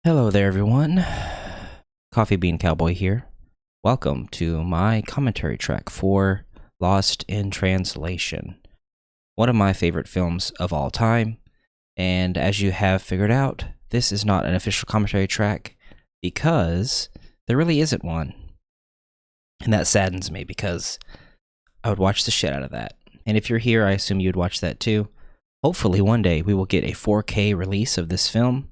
Hello there, everyone. Coffee Bean Cowboy here. Welcome to my commentary track for Lost in Translation, one of my favorite films of all time. And as you have figured out, this is not an official commentary track because there really isn't one. And that saddens me because I would watch the shit out of that. And if you're here, I assume you'd watch that too. Hopefully, one day we will get a 4K release of this film.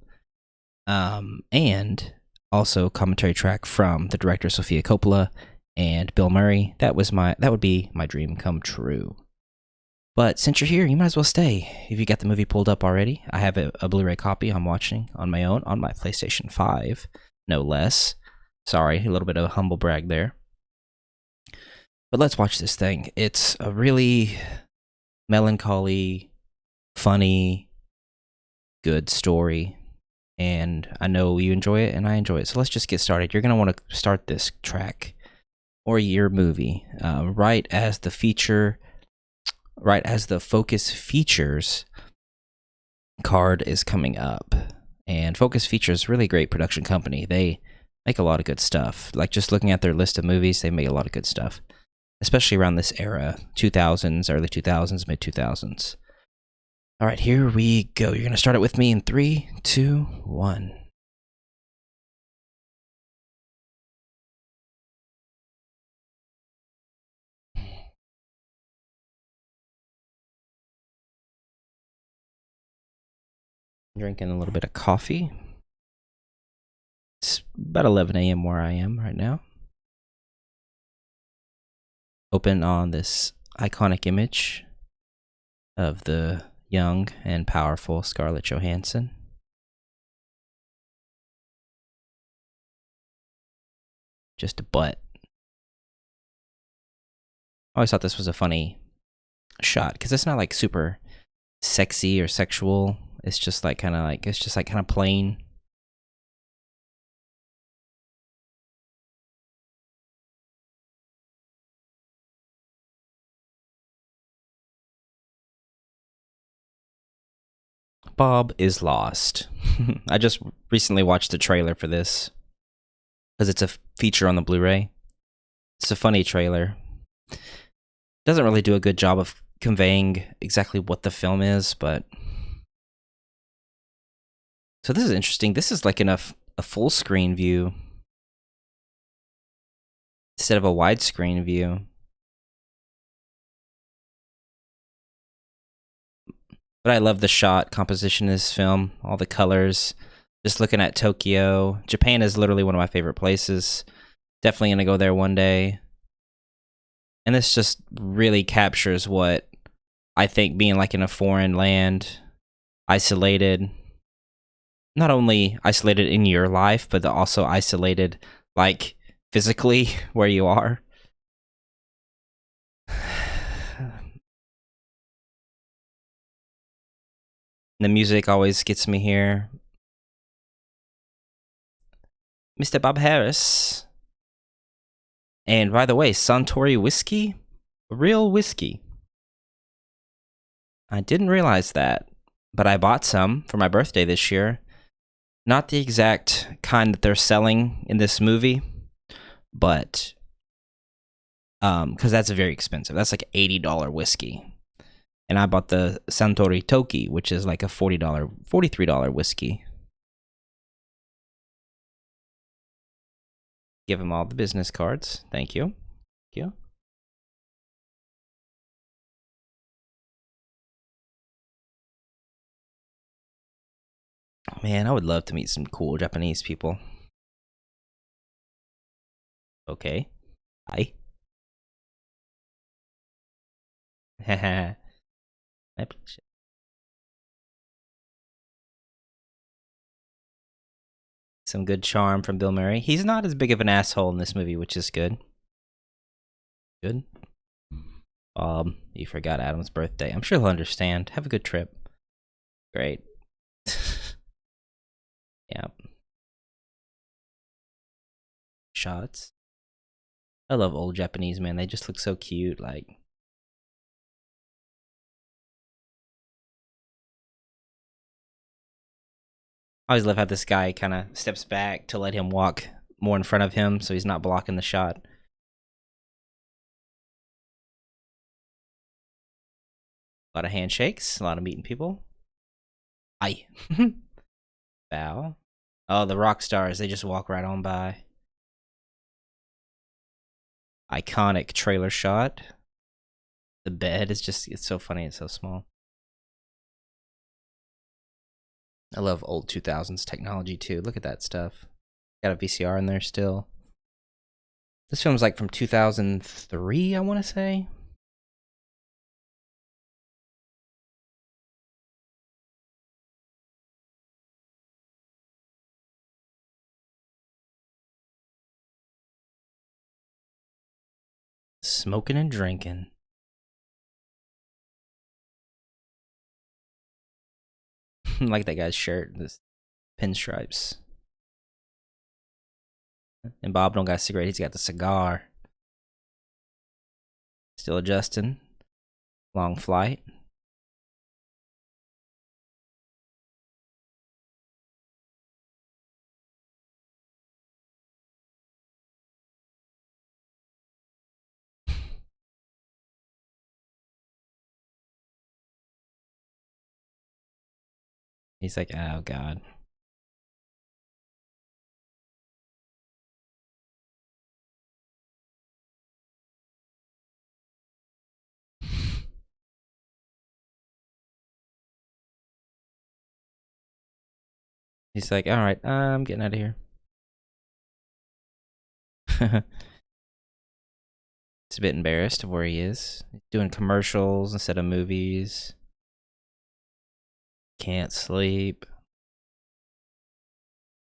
And also commentary track from the director Sofia Coppola and Bill Murray. That would be my dream come true. But since you're here, you might as well stay. If you got the movie pulled up already, I have a Blu-ray copy I'm watching on my own on my PlayStation 5, no less. Sorry, a little bit of a humble brag there. But let's watch this thing. It's a really melancholy, funny, good story. And I know you enjoy it, and I enjoy it. So let's just get started. You're going to want to start this track or your movie right as the Focus Features card is coming up. And Focus Features is a really great production company. They make a lot of good stuff. Like just looking at their list of movies, they make a lot of good stuff, especially around this era, 2000s, early 2000s, mid 2000s. All right, here we go. You're going to start it with me in 3, 2, 1. Drinking a little bit of coffee. It's about 11 a.m. where I am right now. Open on this iconic image of the young and powerful Scarlett Johansson. Just a butt. I always thought this was a funny shot because it's not like super sexy or sexual. It's just like kind of plain. Bob is lost. I just recently watched the trailer for this because it's a feature on the Blu-ray. It's a funny trailer. Doesn't really do a good job of conveying exactly what the film is, but so this is interesting. This is like a full screen view instead of a widescreen view. But I love the shot composition of this film, all the colors. Just looking at Tokyo. Japan is literally one of my favorite places. Definitely going to go there one day. And this just really captures what I think being like in a foreign land, isolated, not only isolated in your life, but also isolated like physically where you are. The music always gets me here. Mr. Bob Harris. And by the way, Suntory whiskey? Real whiskey. I didn't realize that, but I bought some for my birthday this year. Not the exact kind that they're selling in this movie, but because that's very expensive. That's like $80 whiskey. And I bought the Suntory Toki, which is like a $43 whiskey. Give them all the business cards. Thank you. Thank you. Man, I would love to meet some cool Japanese people. Okay. Hi. My pleasure. Some good charm from Bill Murray. He's not as big of an asshole in this movie, which is good. Good. You forgot Adam's birthday. I'm sure he'll understand. Have a good trip. Great. Yeah. Shots. I love old Japanese, man. They just look so cute. Like, I always love how this guy kind of steps back to let him walk more in front of him so he's not blocking the shot. A lot of handshakes, a lot of meeting people. Aye. Bow. Oh, the rock stars, they just walk right on by. Iconic trailer shot. The bed is just, it's so funny, it's so small. I love old 2000s technology too. Look at that stuff. Got a VCR in there still. This film's like from 2003, I want to say. Smoking and drinking. Like that guy's shirt, this pinstripes. And Bob don't got a cigarette, he's got the cigar. Still adjusting. Long flight. He's like, oh god. He's like, alright, I'm getting out of here. He's a bit embarrassed of where he is. He's doing commercials instead of movies. Can't sleep.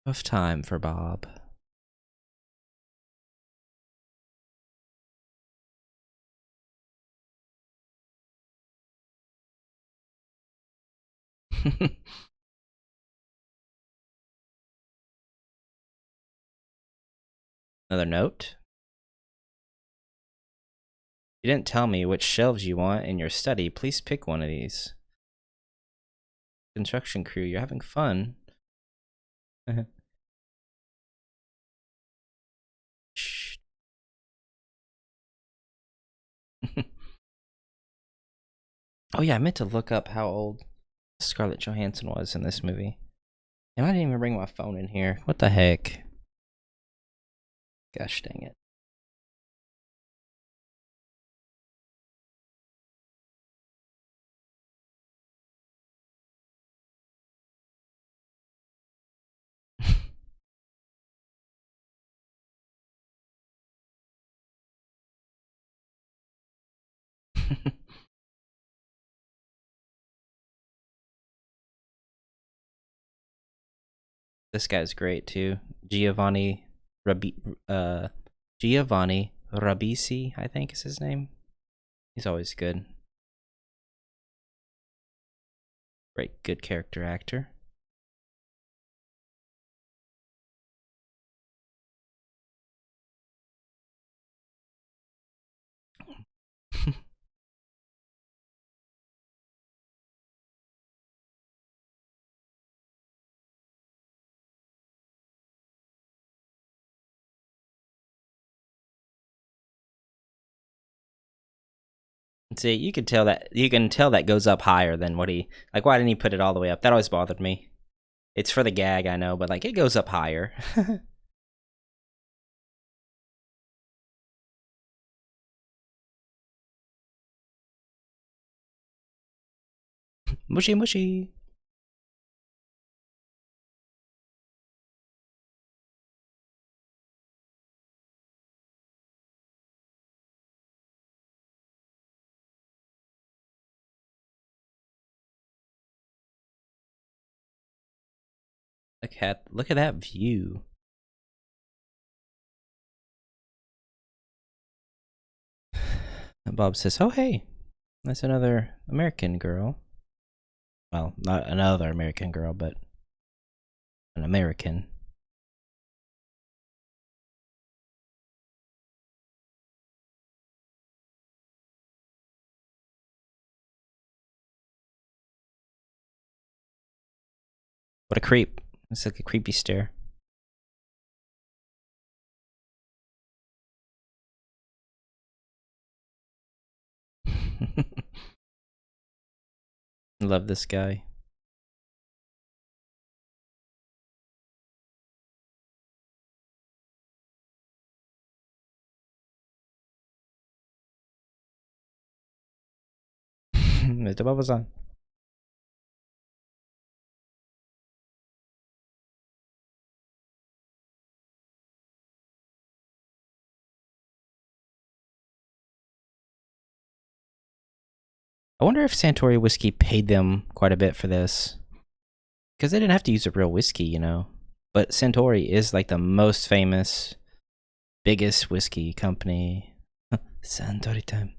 Tough time for Bob. Another note. You didn't tell me which shelves you want in your study. Please pick one of these. Construction crew, you're having fun. Shh. Oh yeah, I meant to look up how old Scarlett Johansson was in this movie. And I didn't even bring my phone in here. What the heck? Gosh dang it. This guy's great too. Rabi Giovanni Ribisi, I think is his name. He's always good. Great, good character actor. See, you can tell that goes up higher than what he like. Why didn't he put it all the way up? That always bothered me. It's for the gag, I know, but like it goes up higher. Mushy mushy. Look at that view. And Bob says, "Oh hey, that's another American girl. Well, not another American girl, but an American." What a creep. It's like a creepy stare. Love this guy. Ito ba ba? I wonder if Santori whiskey paid them quite a bit for this. Because they didn't have to use a real whiskey, you know. But Santori is like the most famous, biggest whiskey company. Santori time.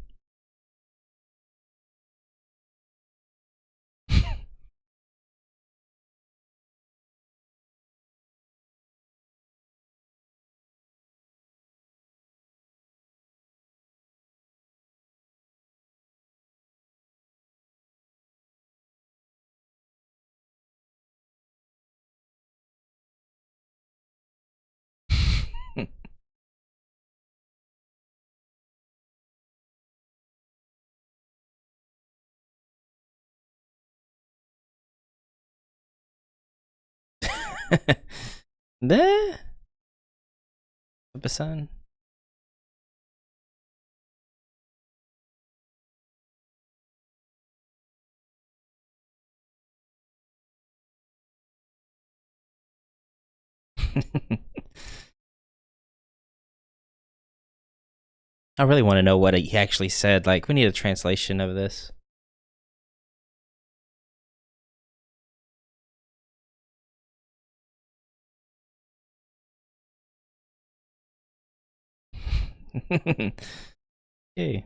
Nah. Son. I really want to know what he actually said. Like, we need a translation of this. Okay.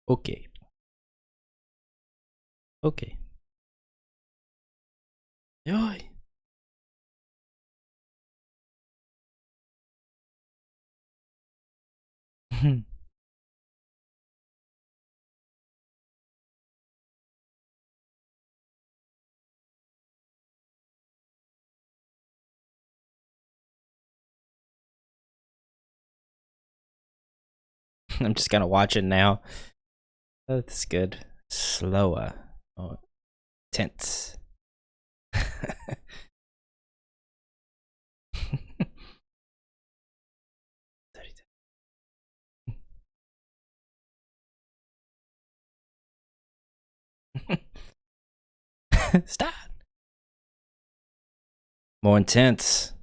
Okay. Okay. Yoy. I'm just gonna watch it now. Oh, that's good. Slower. Oh, tense. Stop. More intense.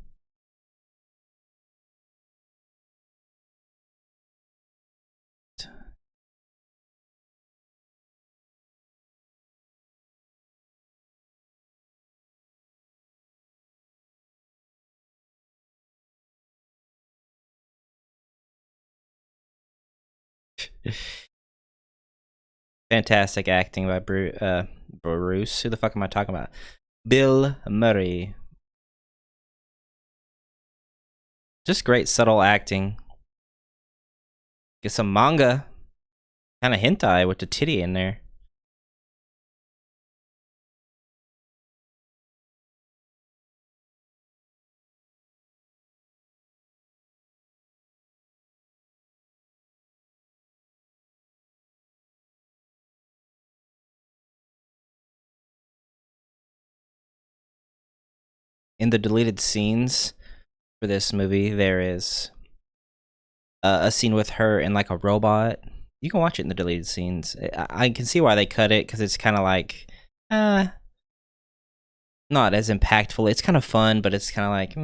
Fantastic acting by Bruce. Who the fuck am I talking about? Bill Murray. Just great subtle acting. Get some manga. Kind of hentai with the titty in there. In the deleted scenes for this movie, there is a scene with her and like a robot. You can watch it in the deleted scenes. I can see why they cut it because it's kind of like, not as impactful. It's kind of fun, but it's kind of like,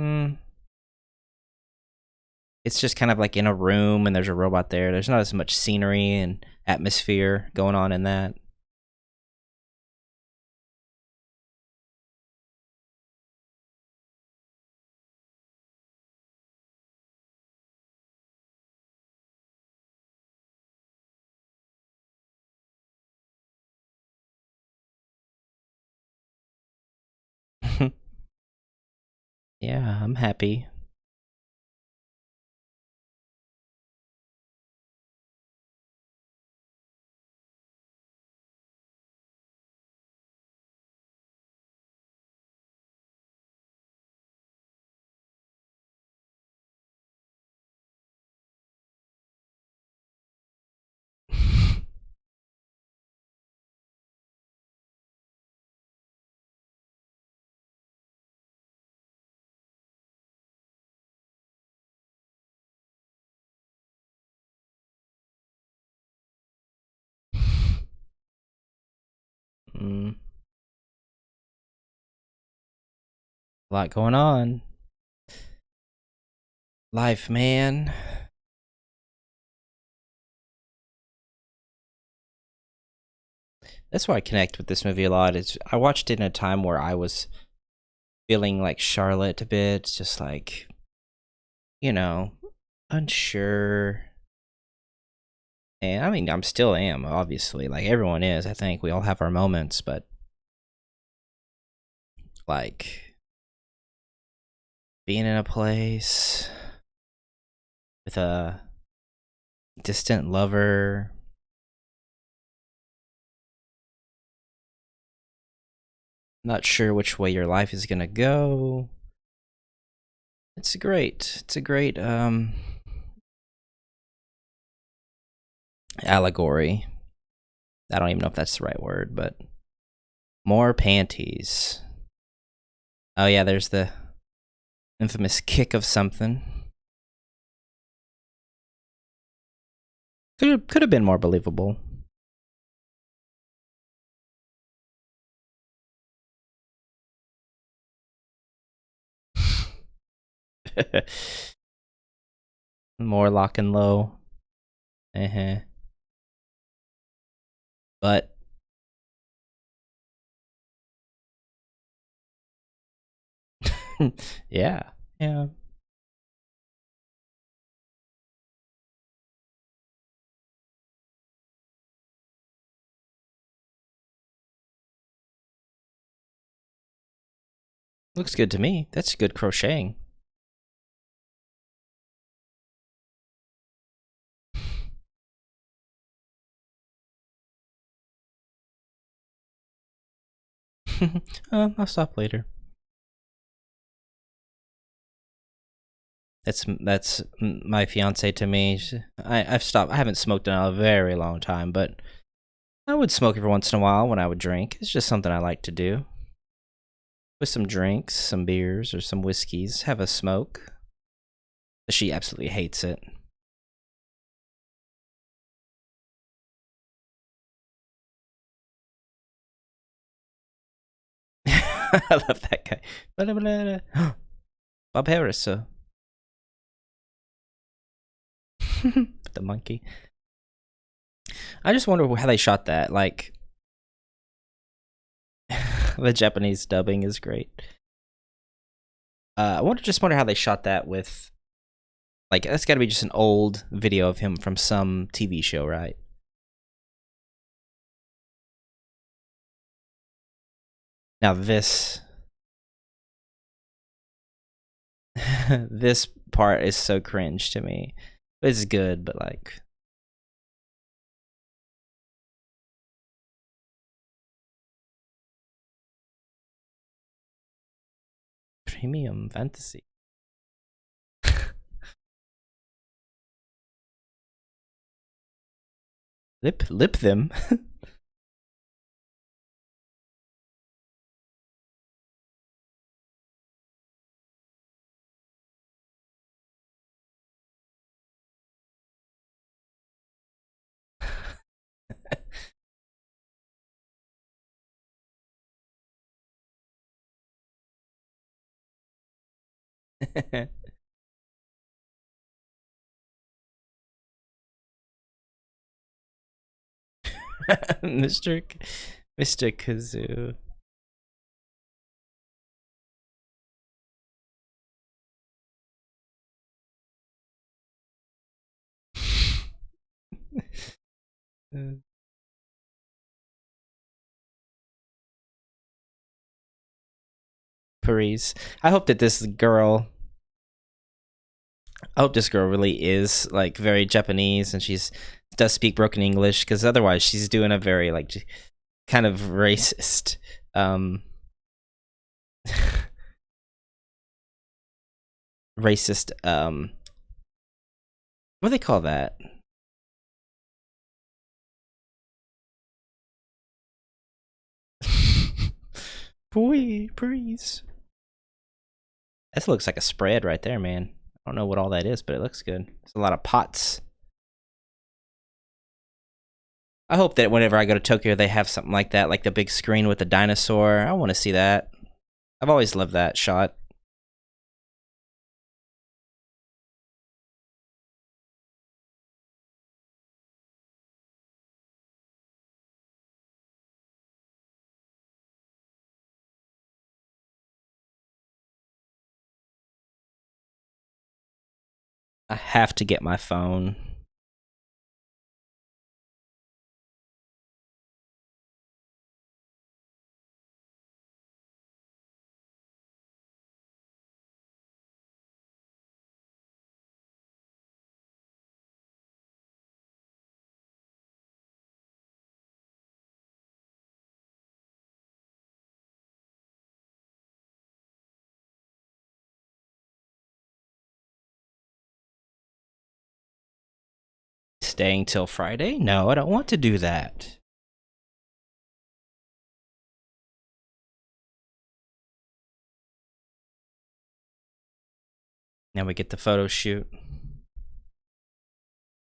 it's just kind of like in a room and there's a robot there. There's not as much scenery and atmosphere going on in that. Yeah, I'm happy. A lot going on. Life, man. That's why I connect with this movie a lot. Is I watched it in a time where I was feeling like Charlotte a bit, just like, you know, unsure. And I mean, I'm still am, obviously. Like everyone is, I think. We all have our moments, but like being in a place with a distant lover. Not sure which way your life is gonna go. It's great. It's a great allegory. I don't even know if that's the right word, but more panties. Oh yeah, there's the infamous kick of something. Could have been more believable. More lock and low. Uh-huh. But yeah. Yeah. Looks good to me. That's good crocheting. I'll stop later. That's my fiance to me. I've stopped. I haven't smoked in a very long time, but I would smoke every once in a while when I would drink. It's just something I like to do. With some drinks, some beers, or some whiskeys, have a smoke. She absolutely hates it. I love that guy. Bob Harris. The monkey. I just wonder how they shot that. Like, the Japanese dubbing is great. Just wonder how they shot that with. Like, that's got to be just an old video of him from some TV show, right? Now this this part is so cringe to me. It's good, but like premium fantasy. Lip them. Mr. Mr. Kazoo. Paris. I hope that this girl I hope this girl really is like very Japanese and she's does speak broken English because otherwise she's doing a very like kind of racist racist what do they call that? Boy, please. This looks like a spread right there, man. I don't know what all that is, but it looks good. There's a lot of pots. I hope that whenever I go to Tokyo, they have something like that, like the big screen with the dinosaur. I want to see that. I've always loved that shot. I have to get my phone. Staying till Friday? No, I don't want to do that. Now we get the photo shoot.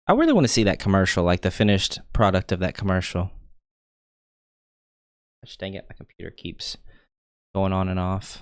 I really want to see that commercial, like the finished product of that commercial. Gosh dang it, my computer keeps going on and off.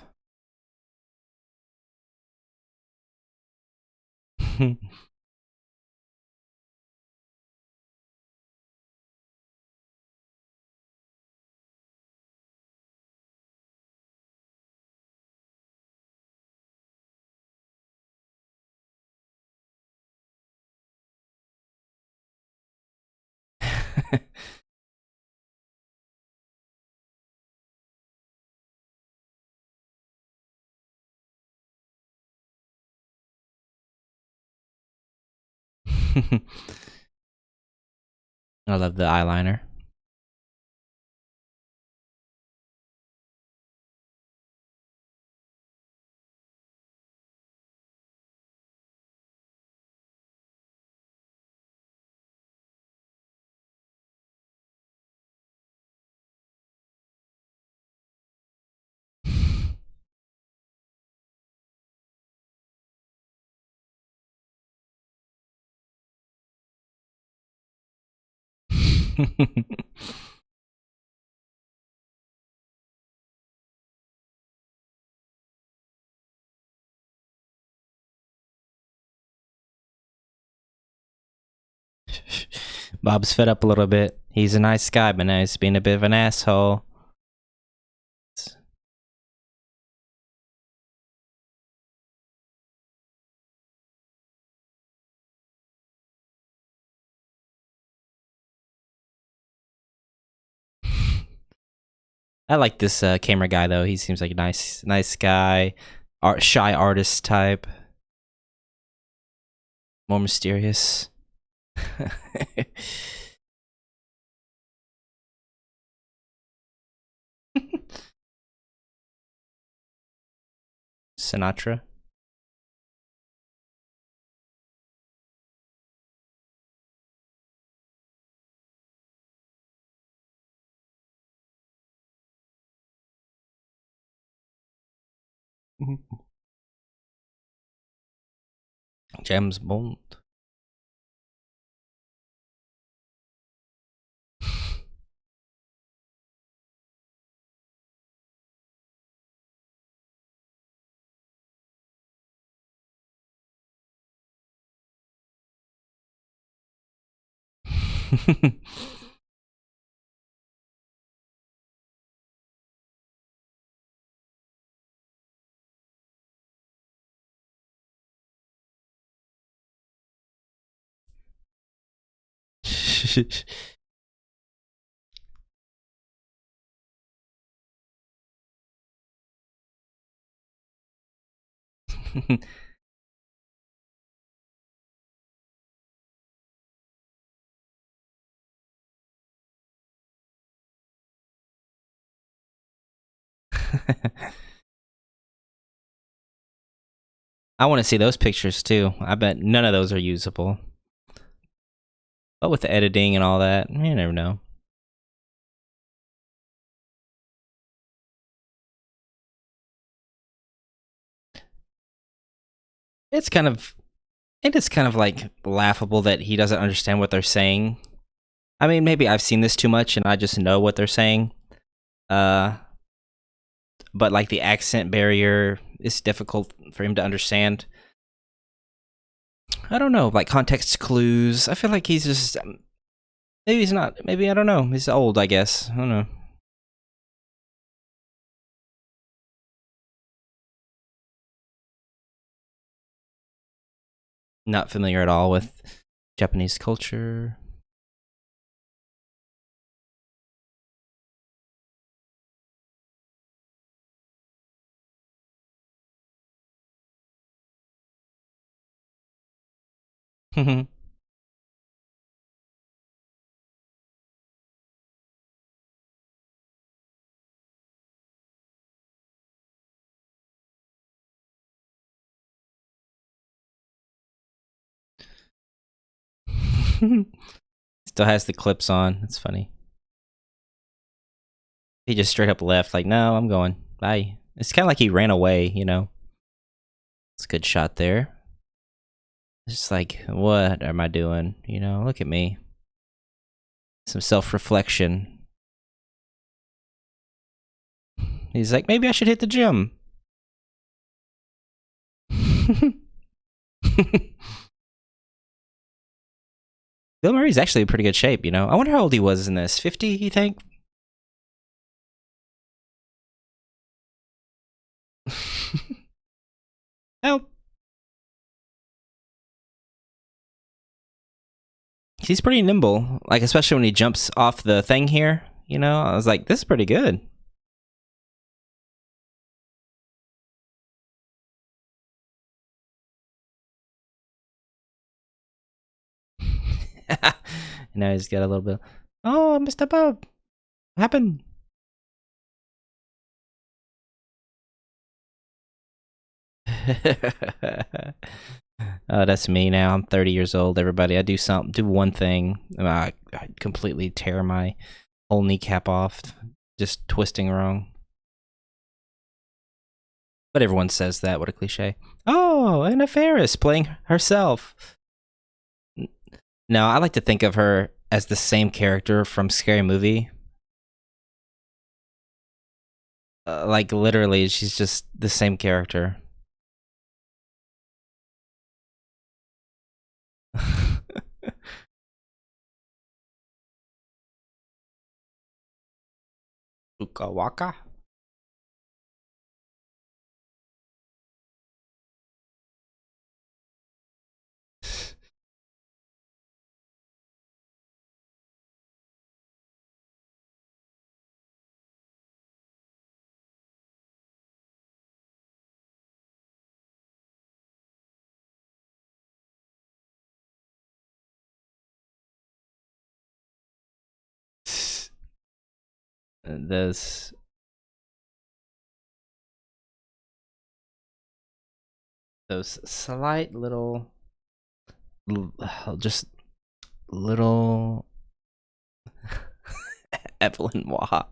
I love the eyeliner. Bob's fed up a little bit. He's a nice guy, but now he's being a bit of an asshole. I like this camera guy though. He seems like a nice guy, shy artist type, more mysterious. Sinatra. James Bond. I want to see those pictures too. I bet none of those are usable. But with the editing and all that, you never know. It's kind of, it is kind of like laughable that he doesn't understand what they're saying. I mean, maybe I've seen this too much and I just know what they're saying. Uh, but like the accent barrier is difficult for him to understand. I don't know, like context clues. I feel like he's just maybe he's not. Maybe I don't know. He's old, I guess. I don't know. Not familiar at all with Japanese culture. Still has the clips on. It's funny. He just straight up left, like, no, I'm going. Bye. It's kind of like he ran away, you know? It's a good shot there. It's just like, what am I doing? You know, look at me. Some self reflection. He's like, maybe I should hit the gym. Bill Murray's actually in pretty good shape, you know? I wonder how old he was in this. 50, you think? Help. He's pretty nimble, like especially when he jumps off the thing here. You know, I was like, this is pretty good. Now he's got a little bit. Oh, Mr. Bob, what happened? Oh, that's me now. I'm 30 years old. Everybody, I do one thing, and I completely tear my whole kneecap off, just twisting wrong. But everyone says that. What a cliche. Oh, Anna Faris playing herself. No, I like to think of her as the same character from Scary Movie. Like literally, she's just the same character. Ukawaka. Those those slight little, just little Evelyn Waugh.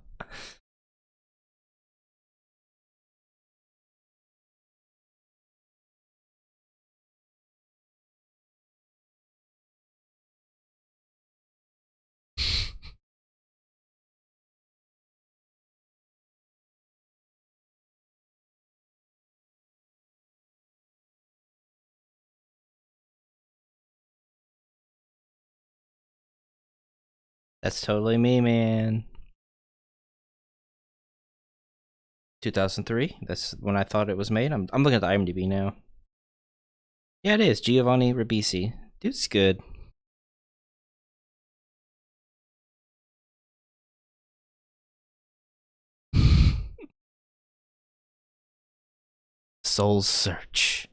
That's totally me, man. 2003. That's when I thought it was made. I'm looking at the IMDb now. Yeah, it is. Giovanni Ribisi. Dude's good. Soul Search.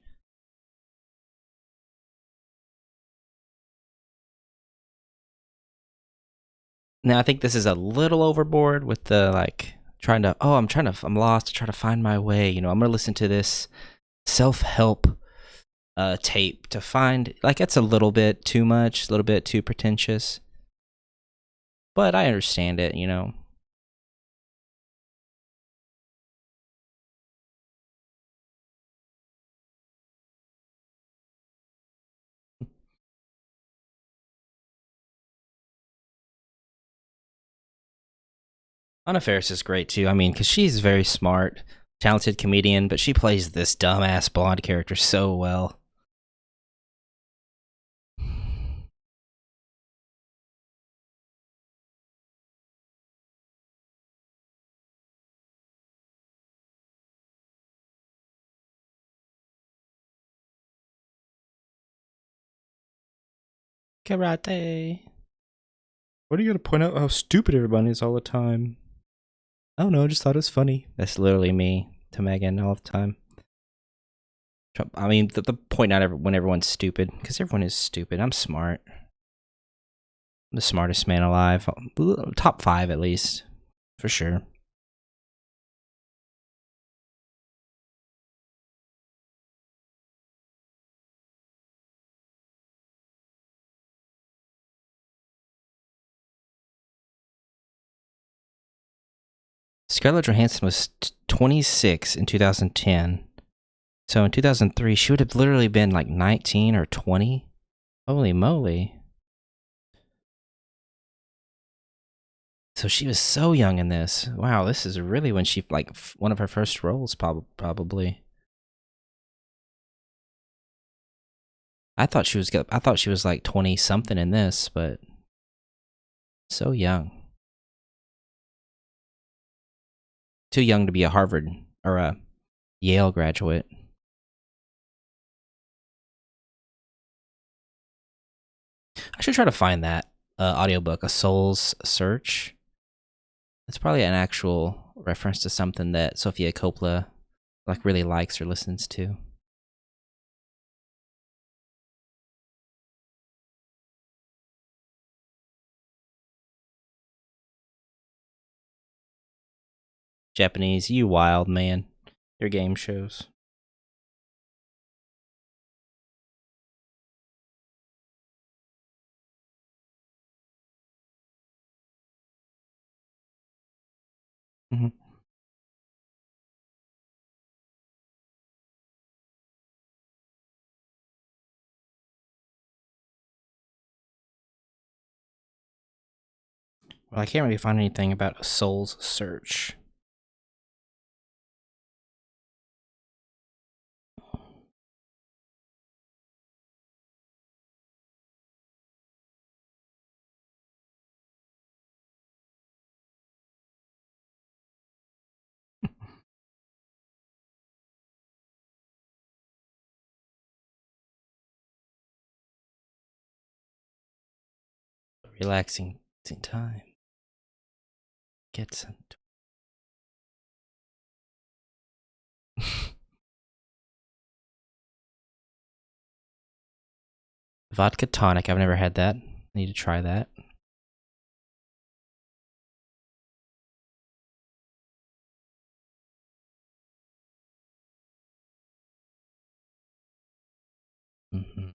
Now I think this is a little overboard with the like I'm lost, trying to find my way. You know, I'm gonna listen to this self-help tape to find, like, it's a little bit too much, a little bit too pretentious. But I understand it, you know. Anna Faris is great too. I mean, because she's very smart, talented comedian, but she plays this dumbass blonde character so well. Karate. What are you gonna point out how stupid everybody is all the time? I don't know. I just thought it was funny. That's literally me to Megan all the time. I mean, the point out when everyone's stupid, because everyone is stupid. I'm smart. I'm the smartest man alive. Top 5 at least, for sure. Scarlett Johansson was 26 in 2010. So in 2003, she would have literally been like 19 or 20. Holy moly. So she was so young in this. Wow, this is really when she, like, one of her first roles, probably. I thought she was like 20 something in this, but so young. Too young to be a Harvard or a Yale graduate. I should try to find that audiobook, A Soul's Search. It's probably an actual reference to something that Sofia Coppola like really likes or listens to. Japanese, you wild man. Your game shows. Mm-hmm. Well, I can't really find anything about A Soul's Search. Relaxing time. Get some. Vodka tonic. I've never had that. Need to try that. Mm-hmm.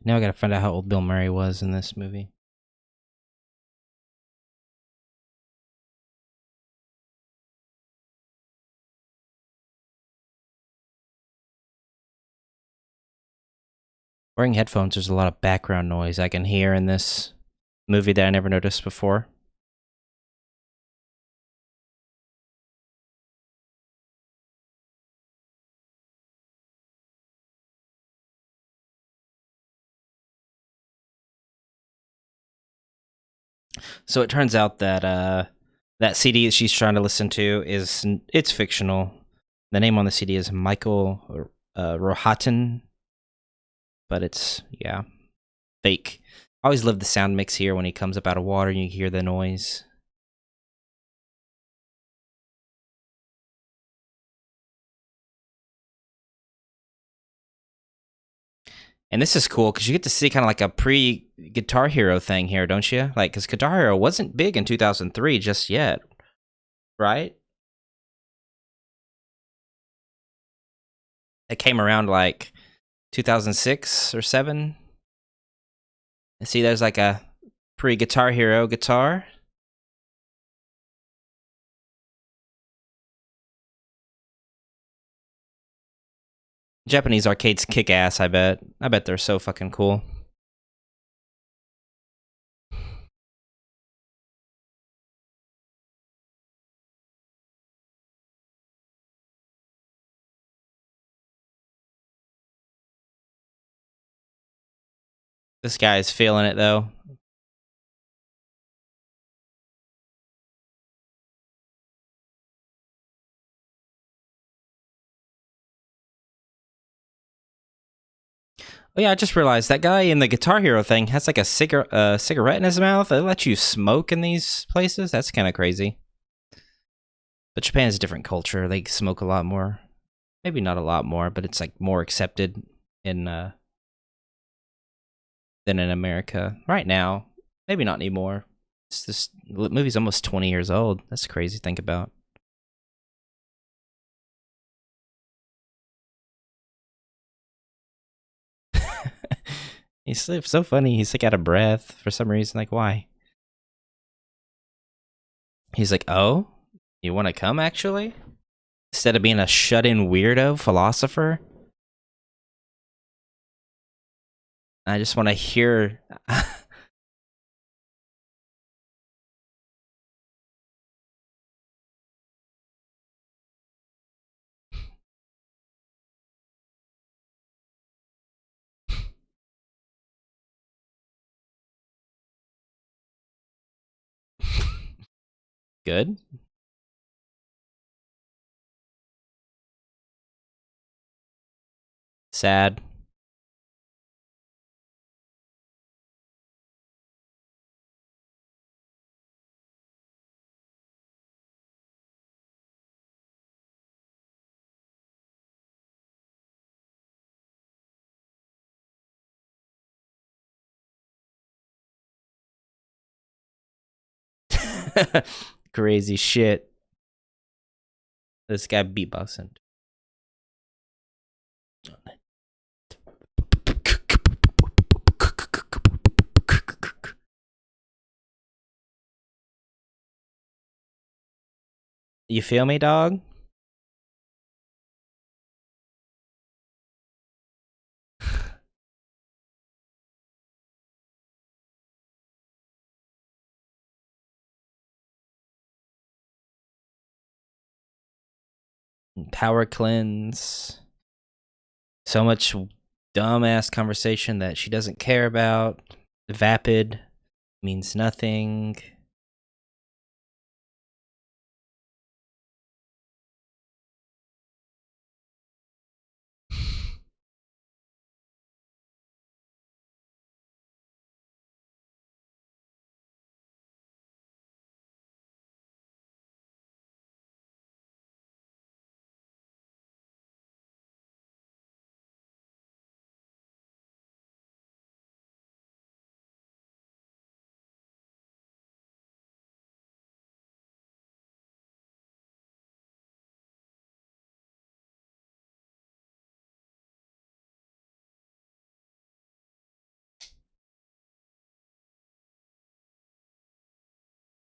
Now I gotta find out how old Bill Murray was in this movie. Wearing headphones, there's a lot of background noise I can hear in this movie that I never noticed before. So it turns out that that CD that she's trying to listen to it's fictional. The name on the CD is Michael Rohatyn, but it's fake. I always love the sound mix here when he comes up out of water and you hear the noise. And this is cool because you get to see kind of like a pre-Guitar Hero thing here, don't you? Like, because Guitar Hero wasn't big in 2003 just yet, right? It came around like 2006 or 7. And see, there's like a pre-Guitar Hero guitar. Japanese arcades kick ass, I bet. I bet they're so fucking cool. This guy is feeling it though. Oh yeah, I just realized that guy in the Guitar Hero thing has like a cigarette in his mouth. They let you smoke in these places. That's kind of crazy. But Japan is a different culture. They smoke a lot more. Maybe not a lot more, but it's like more accepted in than in America right now. Maybe not anymore. It's this movie's almost 20 years old. That's crazy to think about. He's so funny. He's like out of breath for some reason. Like, why? He's like, oh, you want to come actually? Instead of being a shut-in weirdo philosopher, I just want to hear. Good. Sad. Crazy shit. This guy beatboxing. You feel me, dog? Power cleanse. So much dumbass conversation that she doesn't care about. Vapid means nothing.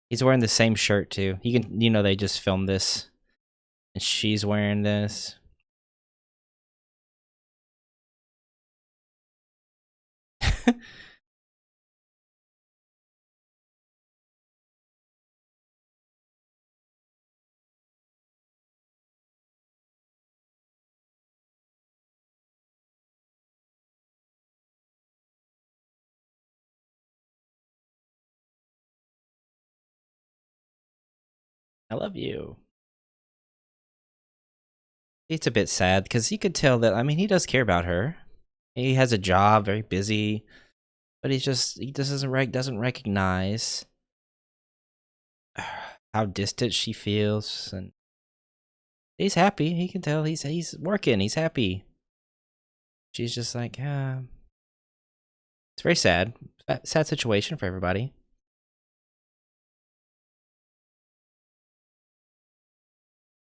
He's wearing the same shirt too. You can, they just filmed this, and she's wearing this. I love you. It's a bit sad because you could tell that. I mean, he does care about her. He has a job, very busy, but he just doesn't recognize how distant she feels, and he's happy. He can tell he's working. He's happy. She's just like, it's very sad. Sad situation for everybody.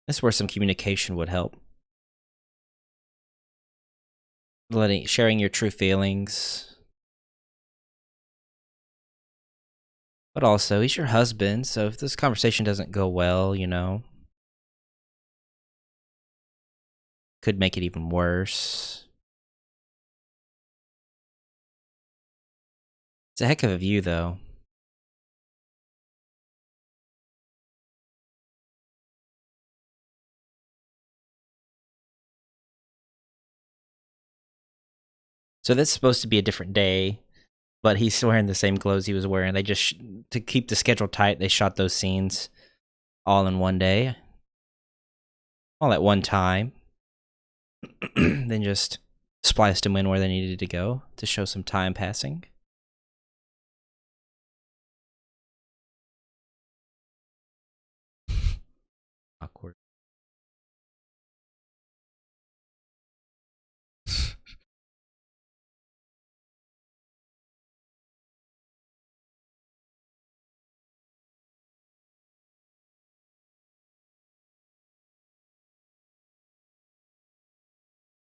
This is where some communication would help. Sharing your true feelings. But also, he's your husband, so if this conversation doesn't go well, could make it even worse. It's a heck of a view, though. So that's supposed to be a different day, but he's wearing the same clothes he was wearing. They just, to keep the schedule tight, they shot those scenes all in one day, all at one time. Then just spliced them in where they needed to go to show some time passing. Awkward.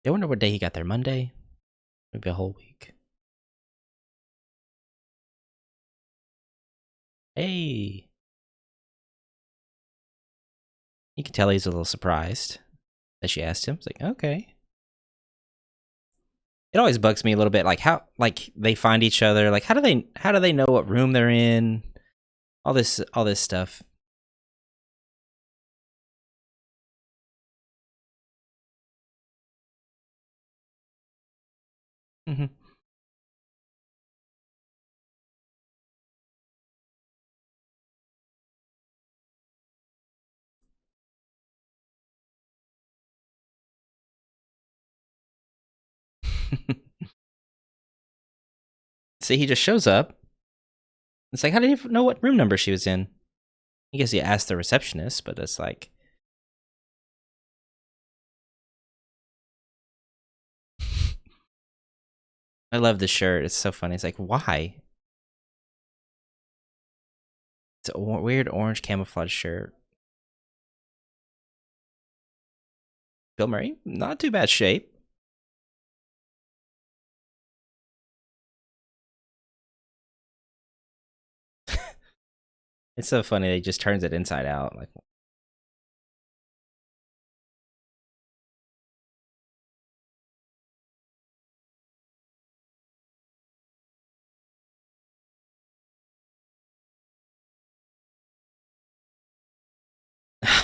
I wonder what day he got there. Monday? Maybe a whole week. Hey. You can tell he's a little surprised that she asked him. It's like, okay. It always bugs me a little bit, like how they find each other. Like how do they know what room they're in? All this stuff. Mm-hmm. See, he just shows up. It's like, how did he know what room number she was in? I guess he asked the receptionist, but it's like, I love the shirt. It's so funny. It's like, why? It's a weird orange camouflage shirt. Bill Murray, not too bad shape. It's so funny. He just turns it inside out. Like,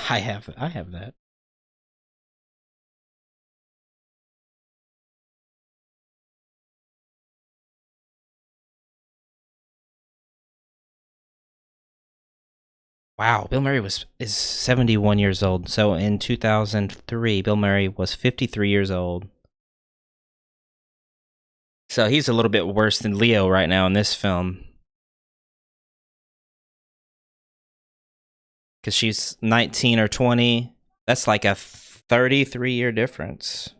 I have that. Wow, Bill Murray is 71 years old. So in 2003, Bill Murray was 53 years old. So he's a little bit worse than Leo right now in this film. Because she's 19 or 20. That's like a 33-year difference.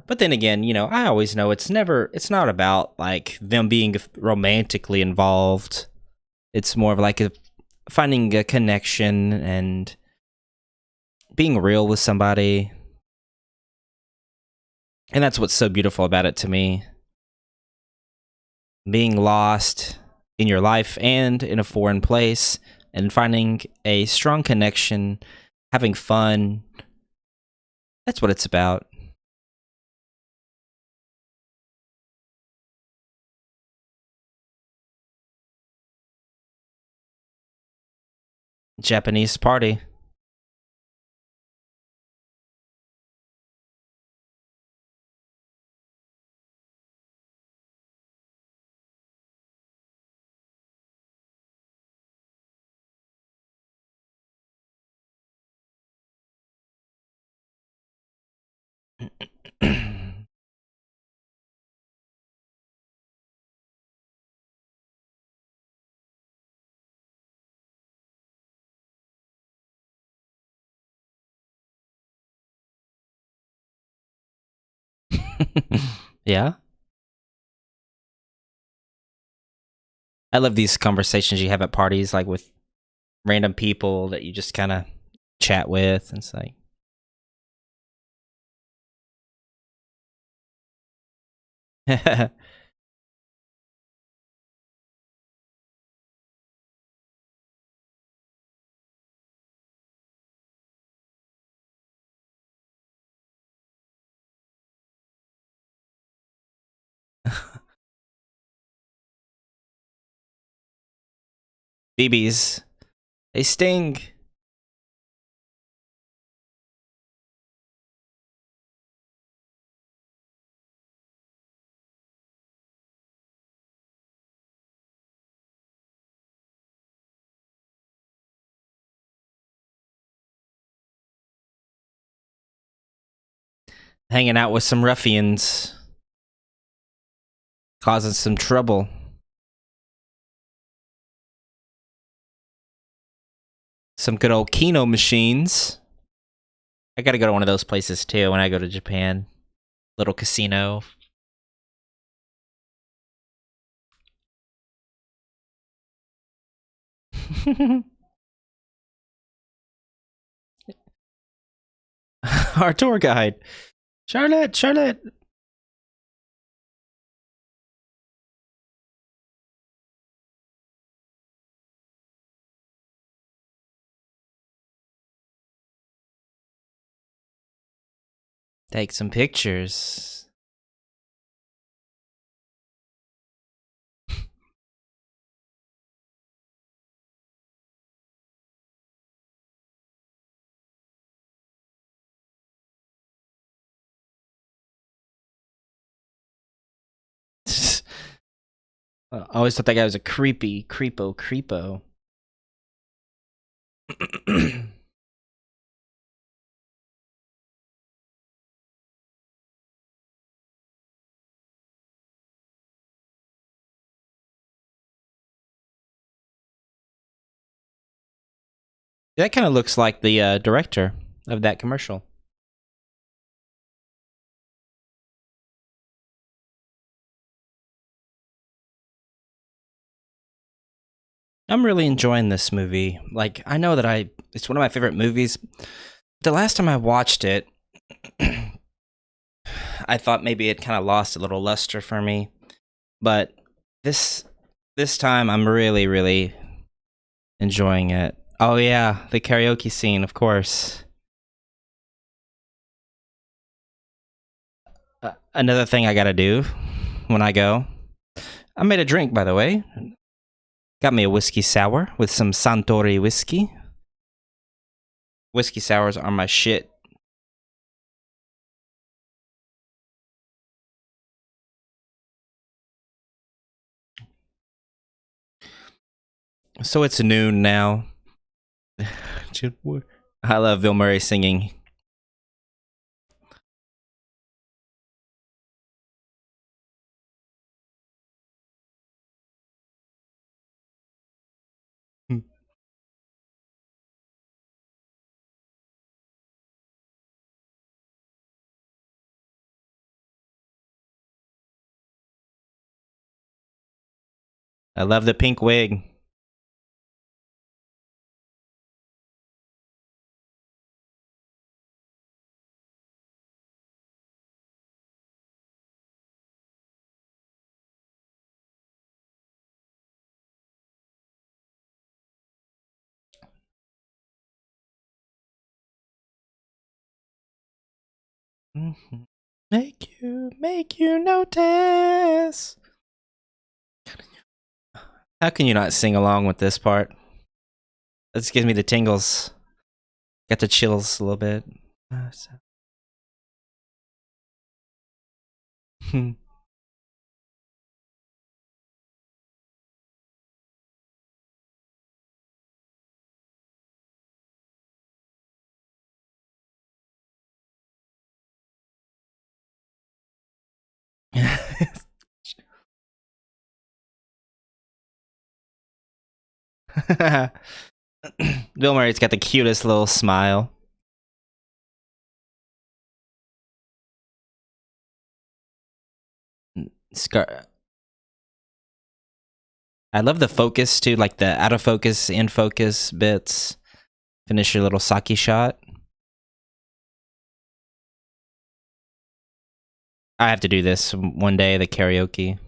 But then again, I always know it's not about like them being romantically involved. It's more of like finding a connection and being real with somebody. And that's what's so beautiful about it to me. being lost in your life and in a foreign place and finding a strong connection, having fun. That's what it's about. Japanese party. Yeah. I love these conversations you have at parties, like with random people that you just kind of chat with. And it's like, BBs, they sting. Hanging out with some ruffians, causing some trouble. Some good old Kino machines. I gotta go to one of those places too when I go to Japan. Little casino. Our tour guide. Charlotte, Charlotte. Take some pictures. I always thought that guy was a creepo. That kind of looks like the director of that commercial. I'm really enjoying this movie. Like, I know that it's one of my favorite movies. The last time I watched it, I thought maybe it kind of lost a little luster for me. But this this time I'm really enjoying it. Oh yeah, the karaoke scene, of course. Another thing I got to do when I go. I made a drink, by the way. Got me a whiskey sour with some Suntory whiskey. Whiskey sours are my shit. So it's noon now. I love Bill Murray singing. I love the pink wig. Make you notice. How can you not sing along with this part? This gives me the tingles. Got the chills a little bit. Bill Murray's got the cutest little smile. I love the focus too, like the out of focus, in focus bits. Finish your little sake shot. I have to do this one day, the karaoke.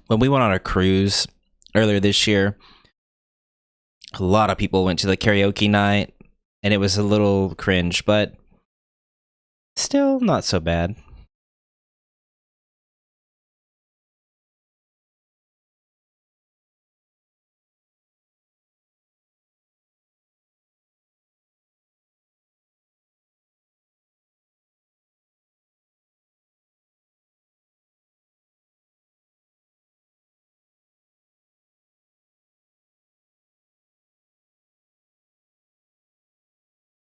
When we went on a cruise earlier this year, a lot of people went to the karaoke night, and it was a little cringe, but still not so bad.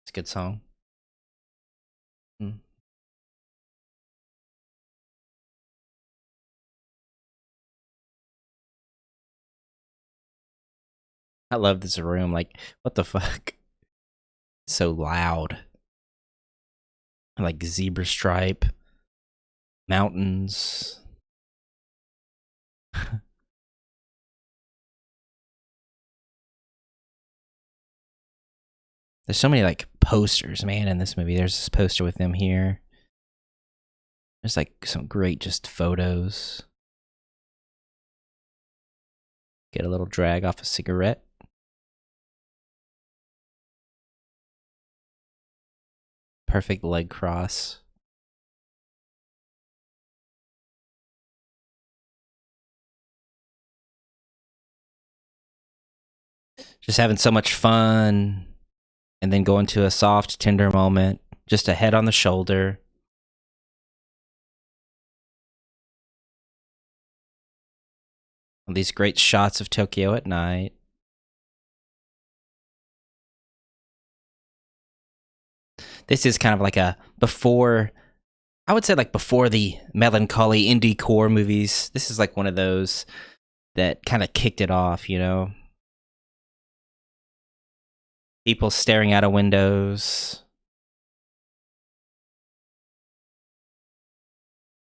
It's a good song. Mm. I love this room. Like, what the fuck? So loud. Like zebra stripe, mountains. There's so many like posters, man, in this movie. There's this poster with them here. There's like some great just photos. Get a little drag off a cigarette. Perfect leg cross. Just having so much fun. And then go into a soft, tender moment. Just a head on the shoulder. These great shots of Tokyo at night. This is kind of like a before, I would say like before the melancholy indie core movies. This is like one of those that kind of kicked it off, you know? People staring out of windows.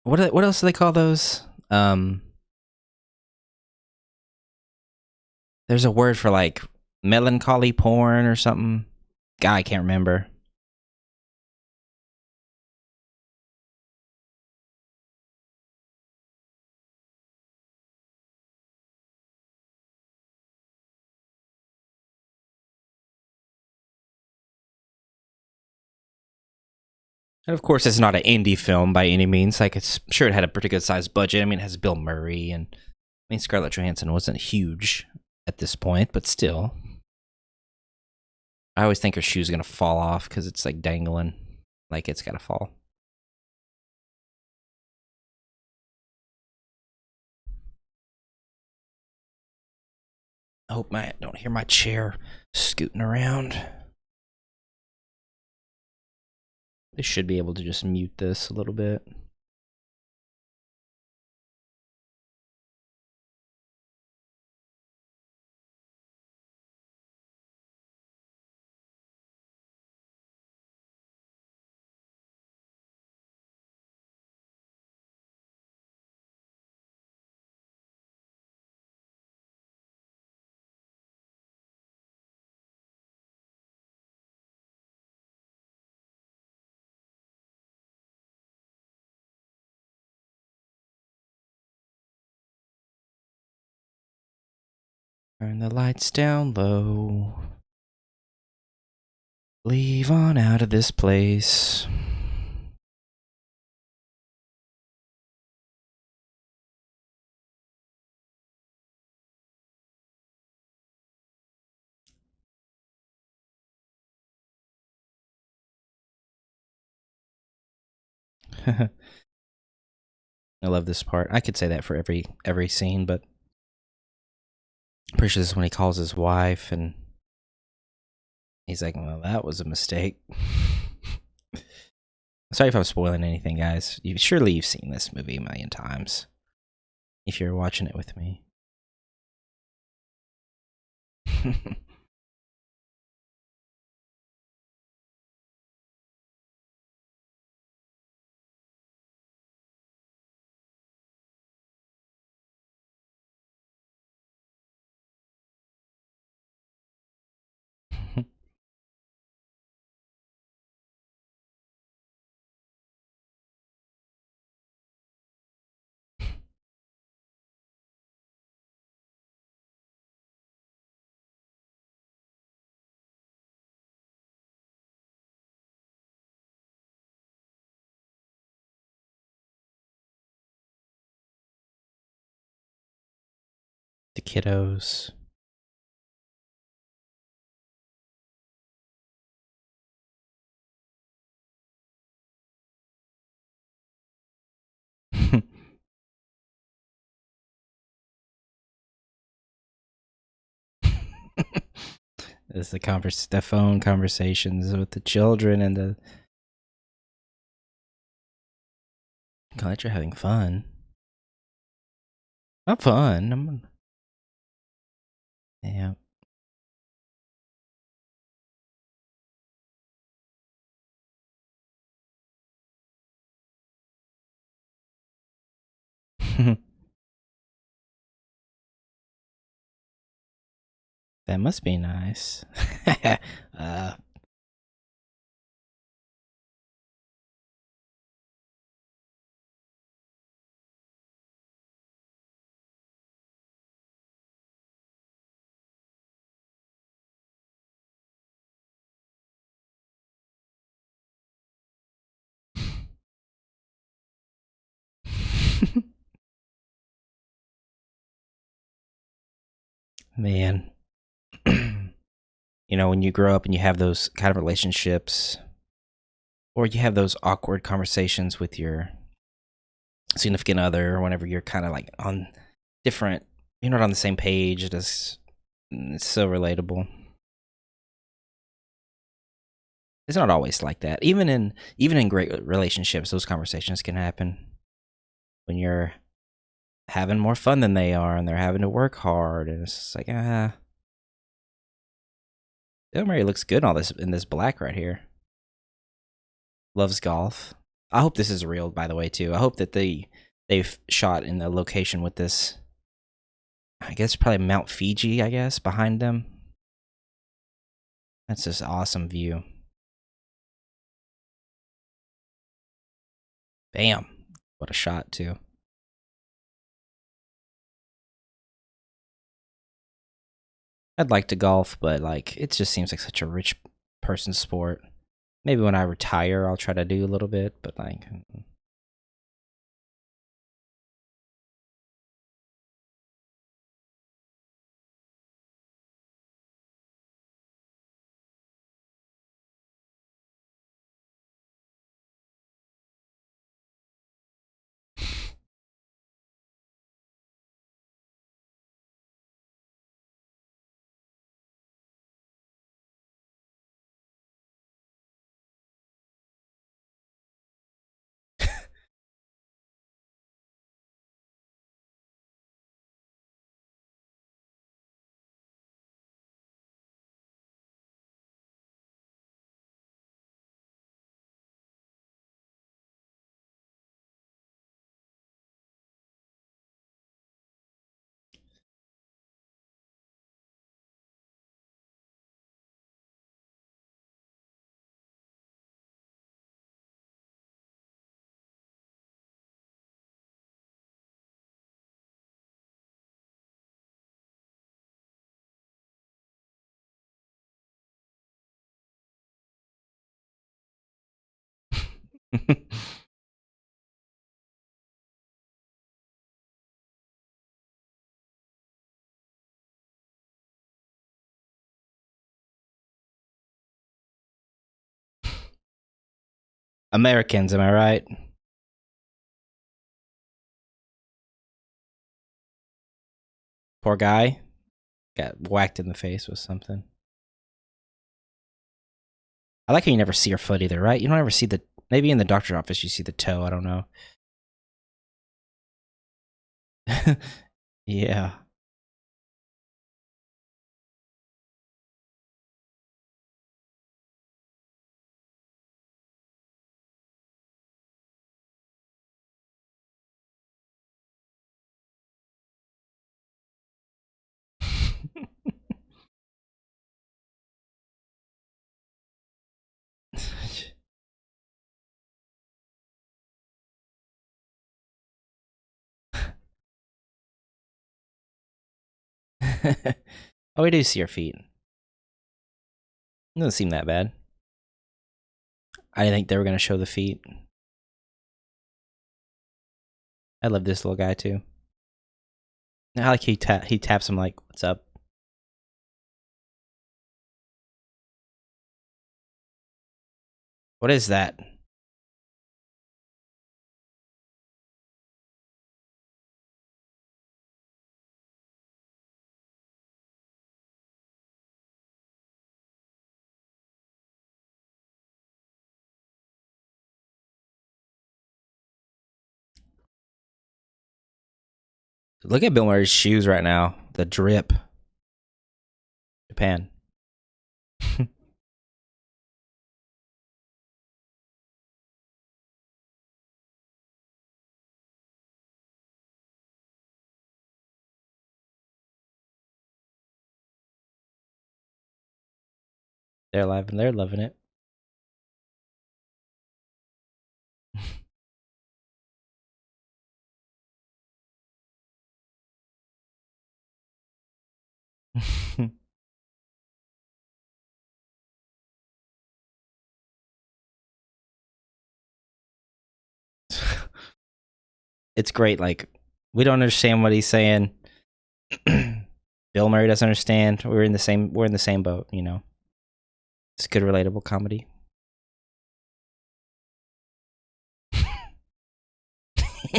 What else do they call those? There's a word for like melancholy porn or something. God, I can't remember. And of course, it's not an indie film by any means. Like, it's sure it had a pretty good sized budget. I mean, it has Bill Murray, and I mean, Scarlett Johansson wasn't huge at this point, but still. I always think her shoe's gonna fall off because it's like dangling, like it's gotta fall. I hope I don't hear my chair scooting around. They should be able to just mute this a little bit. Turn the lights down low. Leave on out of this place. I love this part. I could say that for every scene, but I'm pretty sure this is when he calls his wife and he's like, "Well, that was a mistake." Sorry if I'm spoiling anything, guys. Surely you've seen this movie a million times if you're watching it with me. The kiddos. It's the phone conversations with the children and the. Glad you're having fun. Not fun. Yeah. That must be nice. uh, Man. When you grow up and you have those kind of relationships, or you have those awkward conversations with your significant other, or whenever you're kind of like on different, you're not on the same page. It's so relatable. It's not always like that. Even in great relationships, those conversations can happen when you're having more fun than they are, and they're having to work hard, and it's just like Bill Murray looks good in this black right here. Loves golf. I hope this is real, by the way, too. I hope that they've shot in the location with this. I guess probably Mount Fiji, I guess, behind them. That's just awesome view. Bam. What a shot, too. I'd like to golf, but like it just seems like such a rich person sport. Maybe when I retire, I'll try to do a little bit, but like Americans, am I right? Poor guy got whacked in the face with something. I like how you never see her foot either, right? You don't ever see the. Maybe in the doctor's office you see the toe. I don't know. Yeah. Oh, we do see her feet. It doesn't seem that bad. I didn't think they were going to show the feet. I love this little guy too. I like he taps him like, "What's up?" What is that? Look at Bill Murray's shoes right now. The drip. Japan. They're alive and they're loving it. It's great. Like, we don't understand what he's saying. Bill Murray doesn't understand. We're in the same boat, you know. It's good relatable comedy.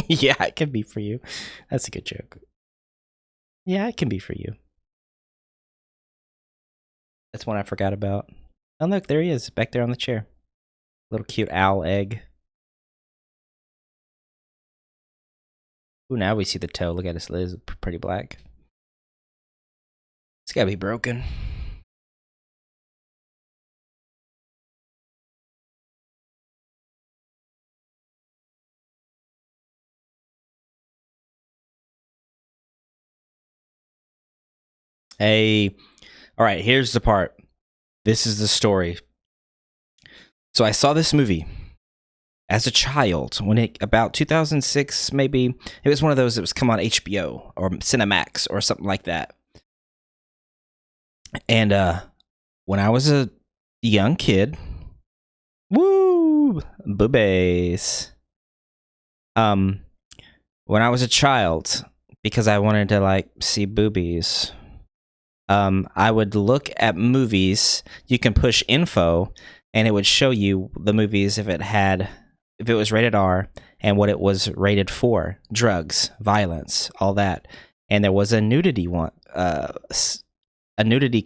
Yeah, it can be for you. That's a good joke. Yeah, it can be for you. That's one I forgot about. Oh, look, there he is, back there on the chair. Little cute owl egg. Ooh, now we see the toe. Look at his lid. It's pretty black. It's gotta be broken. Hey, all right, here's the part. This is the story. So I saw this movie as a child when it about 2006 maybe. It was one of those that was come on HBO or Cinemax or something like that. And when I was a young kid, woo, boobies. When I was a child, because I wanted to like see boobies, I would look at movies. You can push info, and it would show you the movies if it was rated R and what it was rated for: drugs, violence, all that. And there was a nudity one, a nudity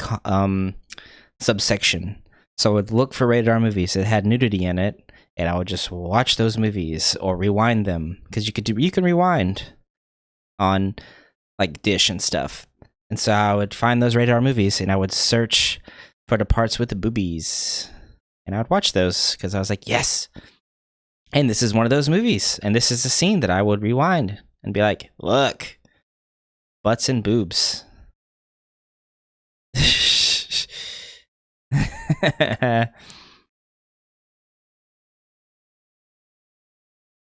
subsection. So I would look for rated R movies that had nudity in it, and I would just watch those movies or rewind them because you can rewind on like Dish and stuff. And so I would find those rated R movies and I would search for the parts with the boobies, and I would watch those because I was like, yes. And this is one of those movies, and this is the scene that I would rewind and be like, look, butts and boobs.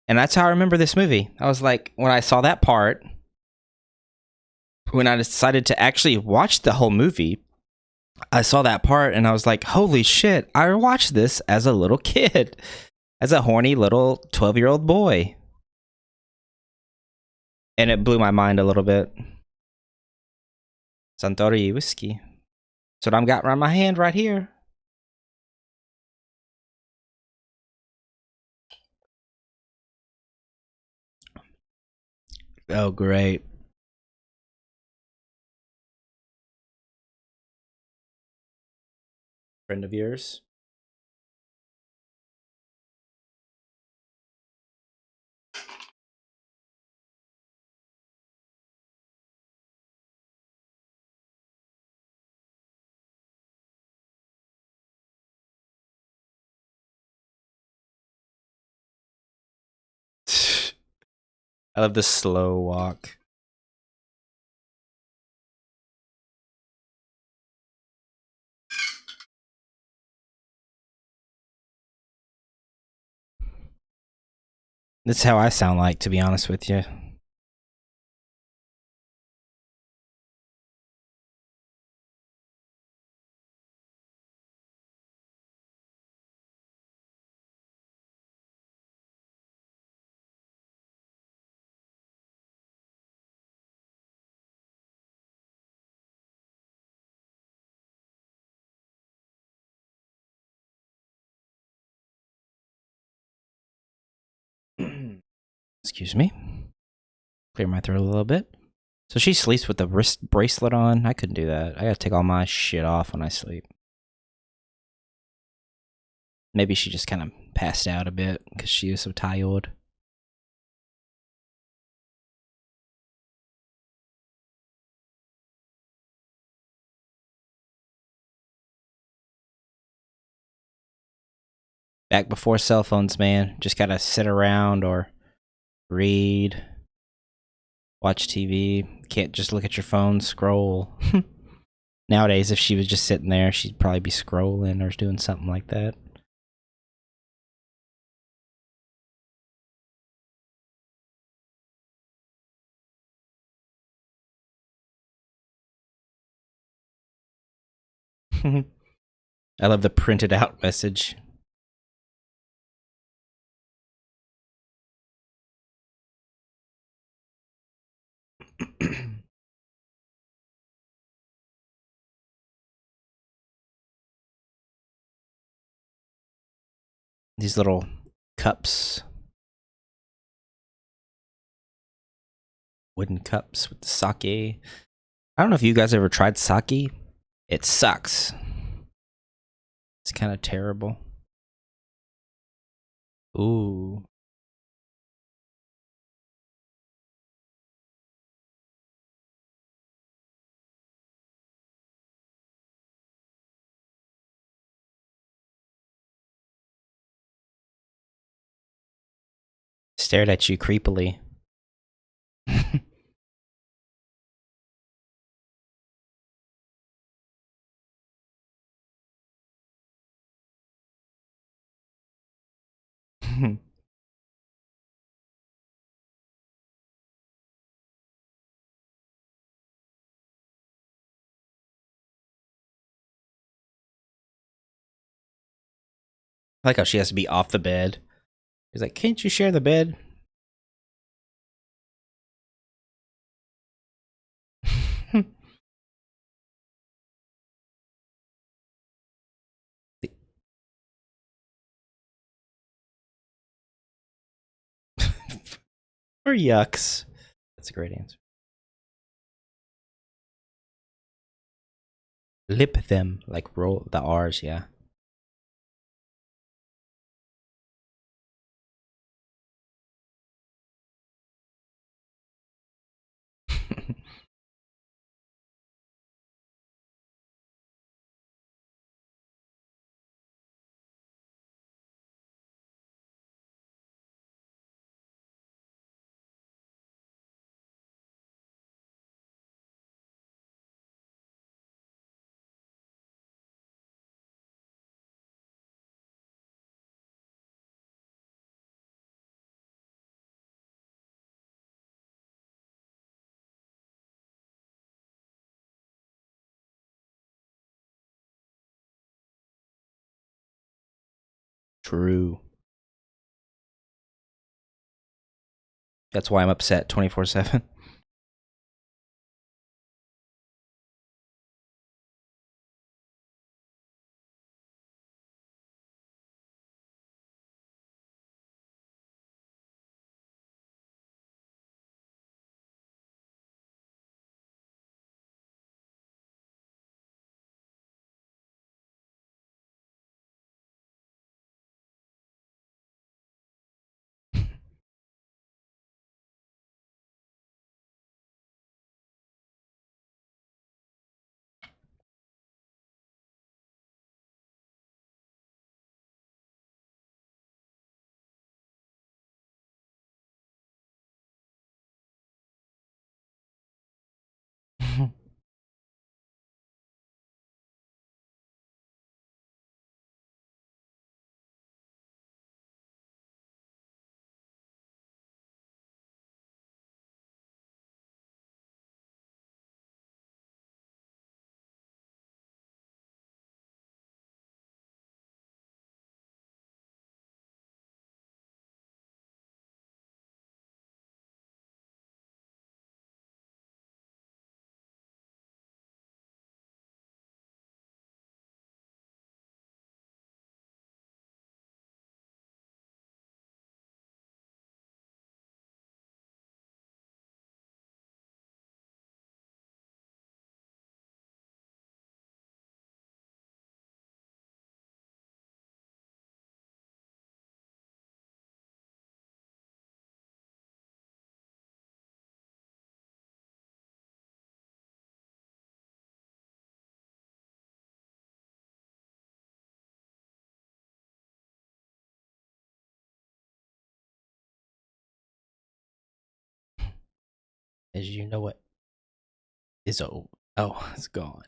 And that's how I remember this movie. I was like, when I saw that part, when I decided to actually watch the whole movie, I saw that part and I was like, holy shit, I watched this as a little kid. as a horny little 12-year-old boy. And it blew my mind a little bit. Suntory whiskey. That's what I've got around my hand right here. Oh, great. Friend of yours? I love the slow walk. That's how I sound like, to be honest with you. Excuse me. Clear my throat a little bit. So she sleeps with the wrist bracelet on. I couldn't do that. I gotta take all my shit off when I sleep. Maybe she just kind of passed out a bit because she was so tired. Back before cell phones, man. Just gotta sit around or read, watch TV. Can't just look at your phone, scroll. Nowadays, if she was just sitting there, she'd probably be scrolling or doing something like that. I love the printed out message. These little cups. Wooden cups with the sake. I don't know if you guys ever tried sake. It sucks. It's kind of terrible. Ooh. Stared at you creepily. I like how she has to be off the bed. He's like, can't you share the bed? Or yucks. That's a great answer. Lip them, like roll the R's, yeah. True. That's why I'm upset 24/7. As you know, what is old? Oh, it's gone.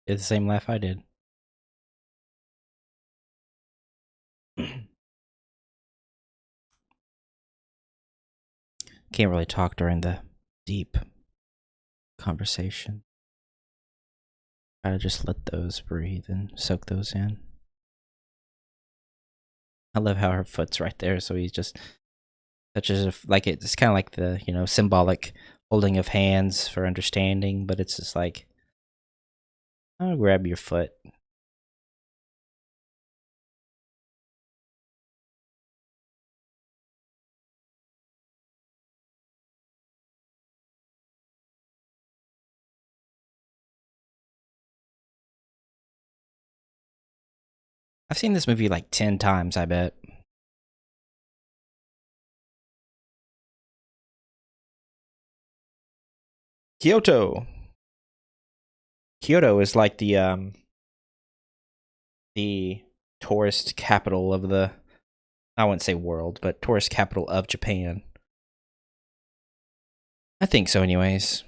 It's the same laugh I did. Can't really talk during the deep conversation. Try to just let those breathe and soak those in. I love how her foot's right there, so he's just touches like it's kind of like the symbolic holding of hands for understanding, but it's just like I'll grab your foot. I've seen this movie like 10 times, I bet. Kyoto. Kyoto is like the tourist capital of the, I wouldn't say world, but tourist capital of Japan. I think so, anyways.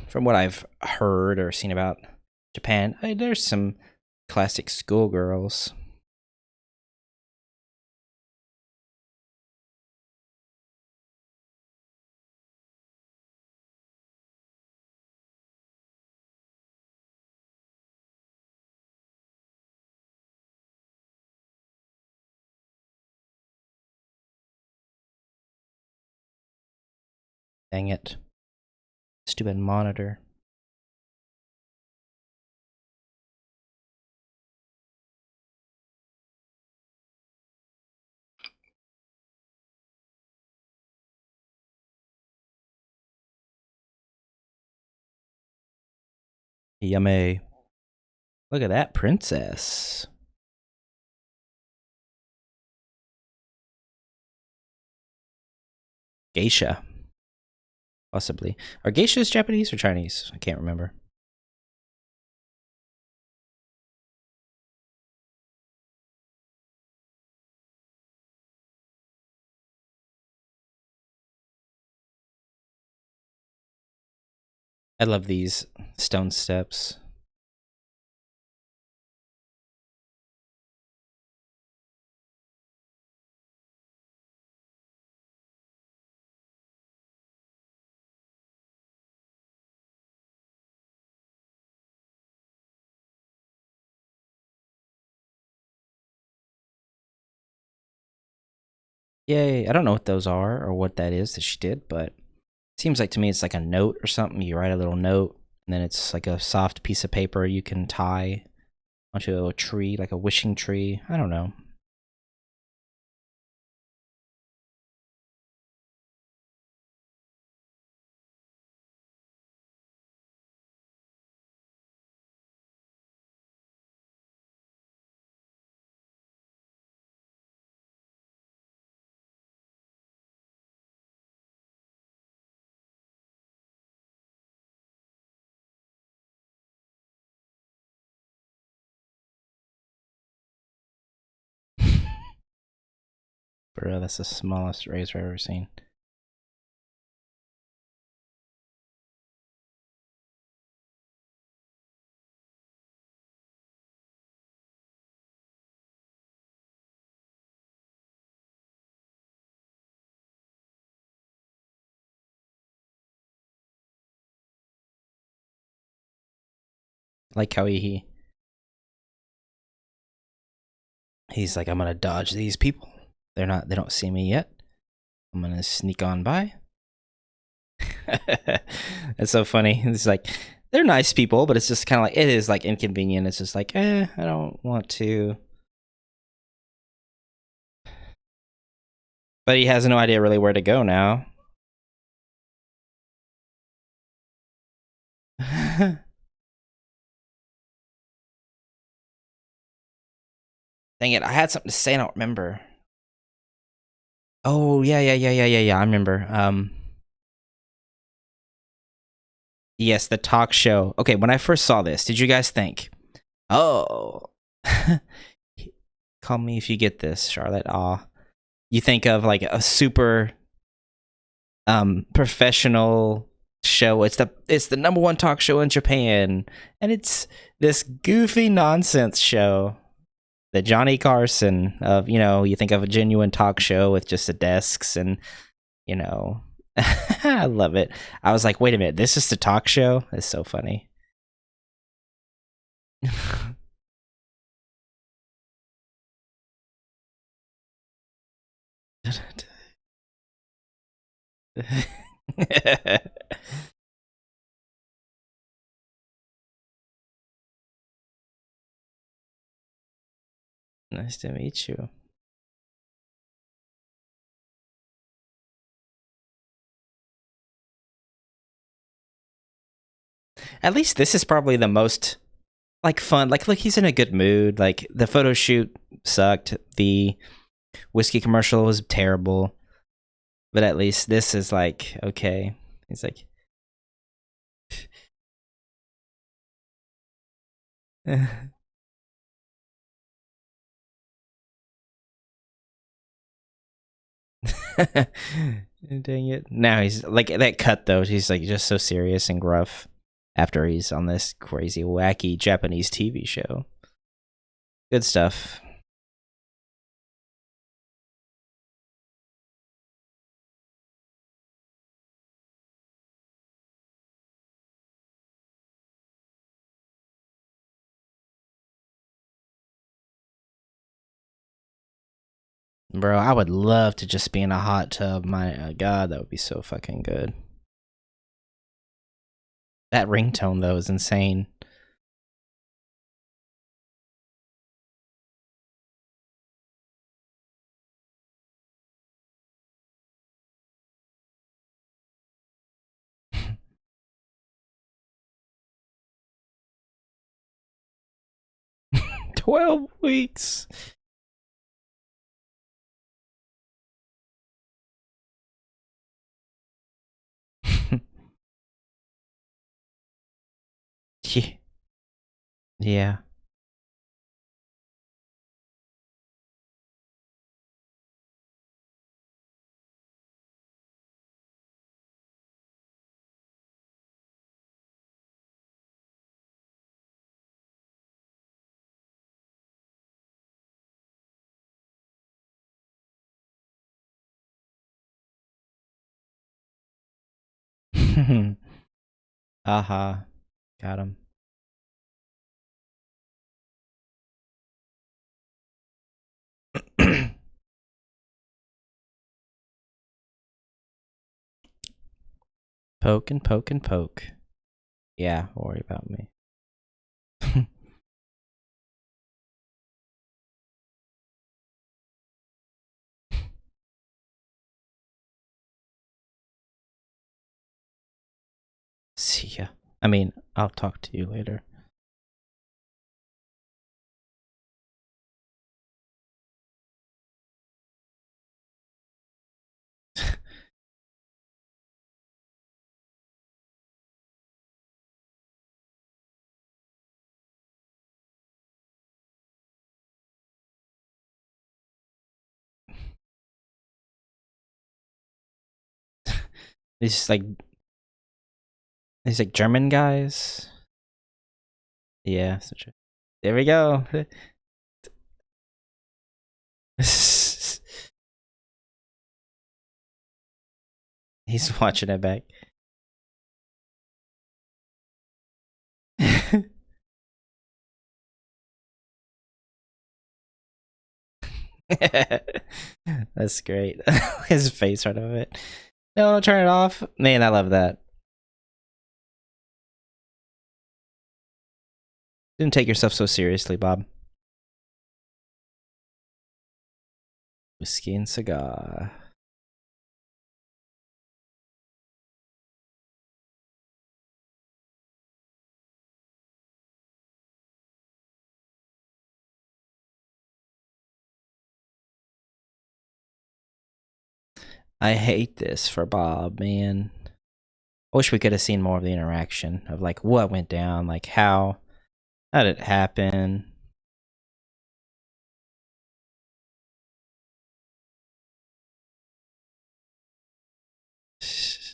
From what I've heard or seen about Japan, there's some classic schoolgirls. Dang it. Stupid monitor. Yummy. Look at that princess. Geisha, possibly. Are geishas Japanese or Chinese? I can't remember. I love these stone steps. Yay. I don't know what those are or what that is that she did, but it seems like to me it's like a note or something. You write a little note, and then it's like a soft piece of paper you can tie onto a tree, like a wishing tree. I don't know. Bro, that's the smallest razor I've ever seen. Like how he's like, I'm gonna dodge these people. They don't see me yet. I'm gonna sneak on by. It's so funny. It's like they're nice people, but it's just kind of like it is like inconvenient. It's just like, I don't want to. But he has no idea really where to go now. Dang it! I had something to say. I don't remember. Oh yeah. I remember. Yes, the talk show. Okay, when I first saw this, did you guys think, oh, call me if you get this, Charlotte? Aw, you think of like a super professional show. It's the number one talk show in Japan, and it's this goofy nonsense show. The Johnny Carson of, you think of a genuine talk show with just the desks and, you know, I love it. I was like, wait a minute, this is the talk show? It's so funny. Nice to meet you. At least this is probably the most like fun. Like, look, he's in a good mood. Like the photo shoot sucked. The whiskey commercial was terrible. But at least this is like okay. He's like dang it. Now he's like that cut though, he's like just so serious and gruff after he's on this crazy wacky Japanese TV show. Good stuff. Bro, I would love to just be in a hot tub. My god, that would be so fucking good. That ringtone though is insane. 12 weeks. Yeah. Yeah. Aha. Got him. Poke and poke and poke. Yeah, worry about me. See ya. I mean, I'll talk to you later. These like German guys. Yeah, such a. There we go. He's watching it back. That's great. His face right of it. No, don't turn it off. Man, I love that. Didn't take yourself so seriously, Bob. Whiskey and cigar. I hate this for Bob, man. I wish we could have seen more of the interaction of like what went down, like how did it happen?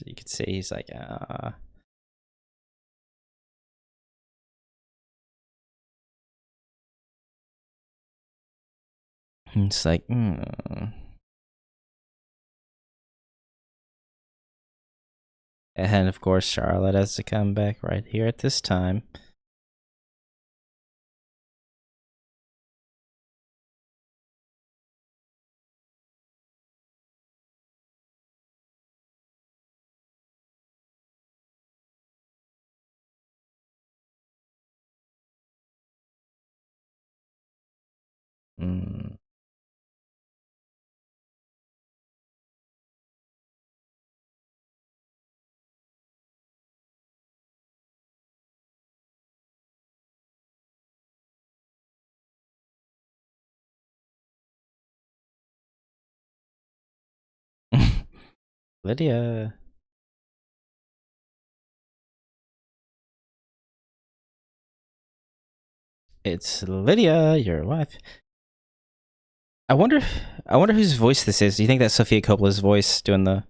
You could see he's like, it's like, And of course, Charlotte has to come back right here at this time. Mm. Lydia. It's Lydia, your wife. I wonder whose voice this is. Do you think that's Sofia Coppola's voice doing the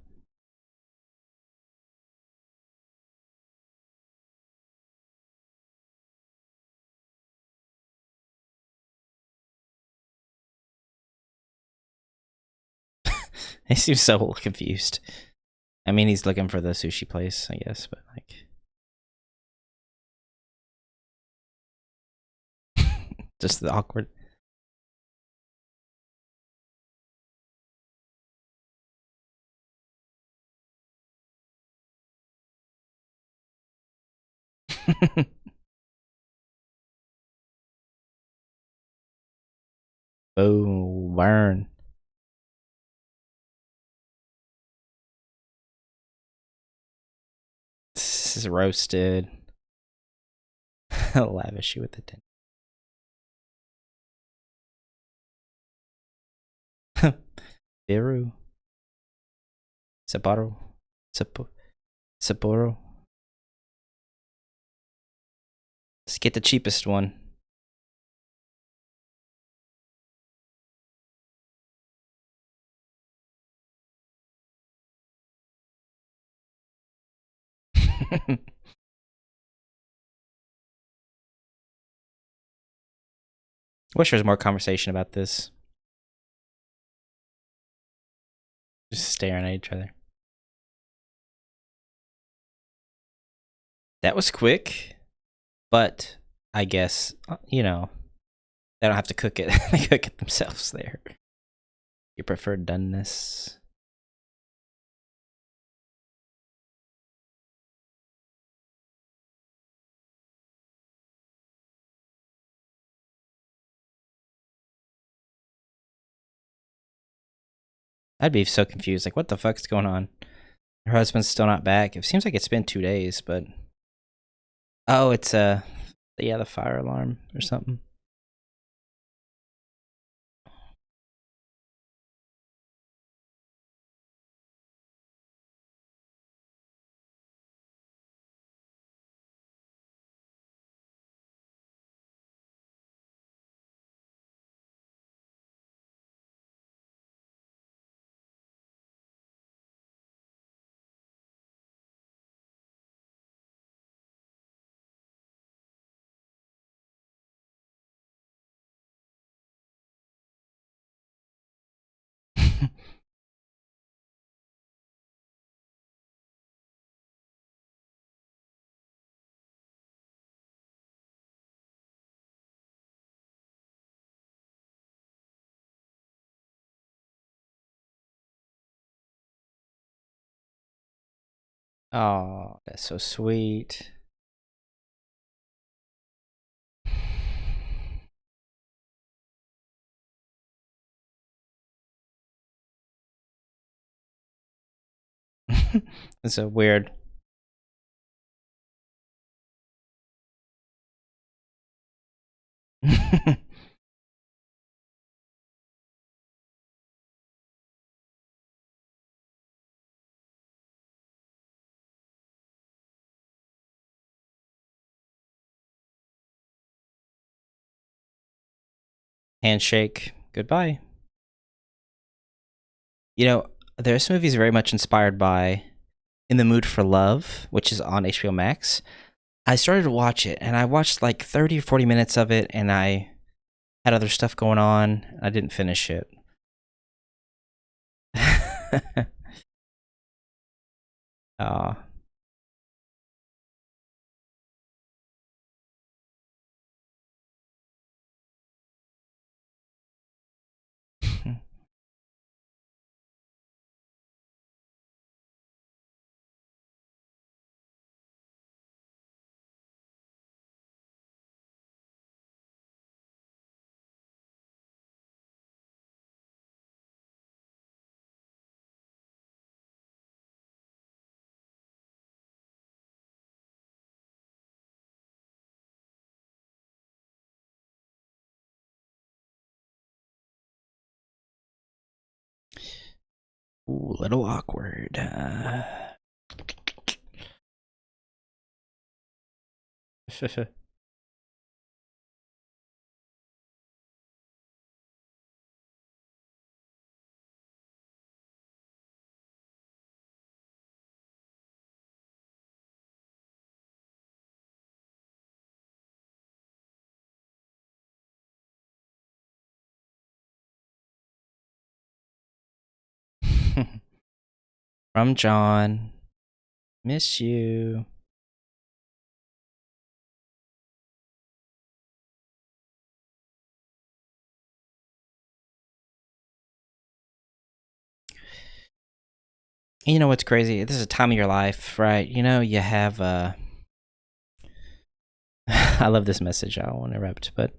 He seems so confused. I mean, he's looking for the sushi place, I guess, but like just the awkward. Oh, burn. This is roasted. Lavish you with the tin. Biru. Sapporo. Sapporo. Let's get the cheapest one. Wish there was more conversation about this. Just staring at each other. That was quick, but I guess, they don't have to cook it. They cook it themselves there. You prefer doneness? I'd be so confused. Like, what the fuck's going on? Her husband's still not back. It seems like it's been 2 days, but oh, it's the fire alarm or something. Oh, that's so sweet. It's so weird. Handshake. Goodbye. This movie is very much inspired by In the Mood for Love, which is on HBO Max. I started to watch it, and I watched like 30 or 40 minutes of it, and I had other stuff going on. I didn't finish it. Aw. Ooh, a little awkward. From John. Miss you. You know what's crazy? This is a time of your life, right? You have I love this message. I don't want to interrupt, but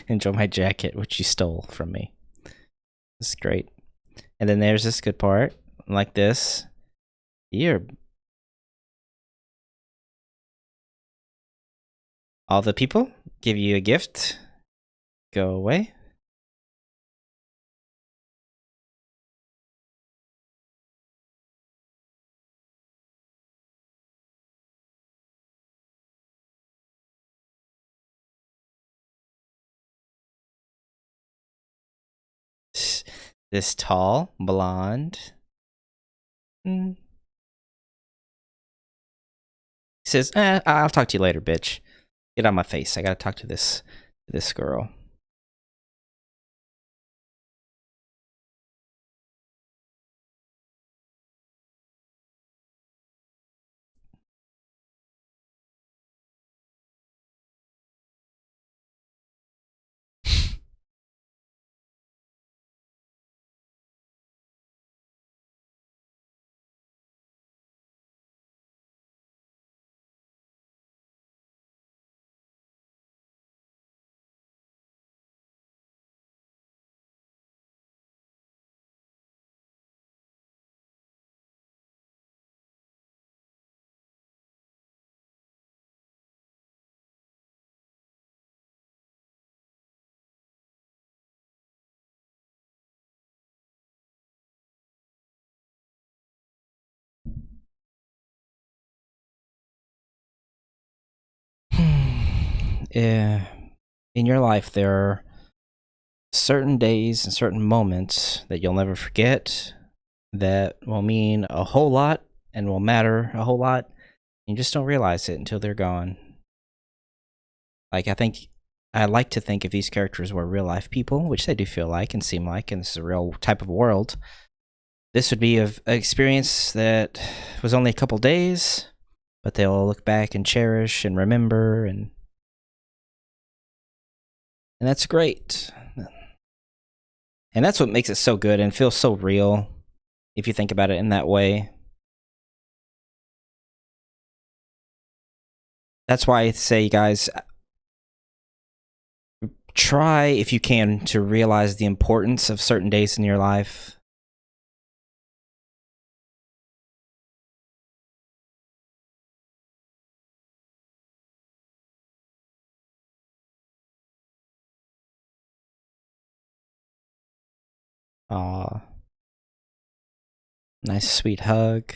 Enjoy my jacket, which you stole from me. This is great. And then there's this good part, like this. You're all the people give you a gift. Go away. This tall, blonde. He says, I'll talk to you later, bitch. Get out of my face. I gotta talk to this girl. Yeah. In your life, there are certain days and certain moments that you'll never forget that will mean a whole lot and will matter a whole lot. You just don't realize it until they're gone. Like, I like to think if these characters were real life people, which they do feel like and seem like, and this is a real type of world, this would be an experience that was only a couple days, but they'll look back and cherish and remember, and that's great. And that's what makes it so good and feels so real, if you think about it in that way. That's why I say, guys, try, if you can, to realize the importance of certain days in your life. Aw. Nice, sweet hug.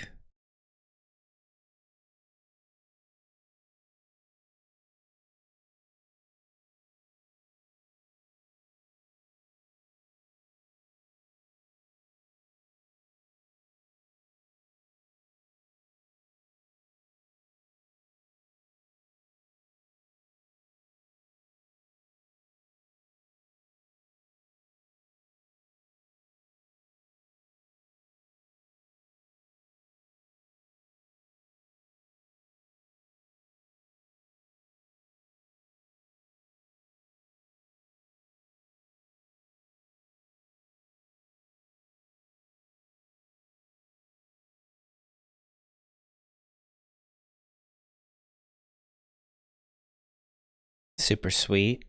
Super sweet.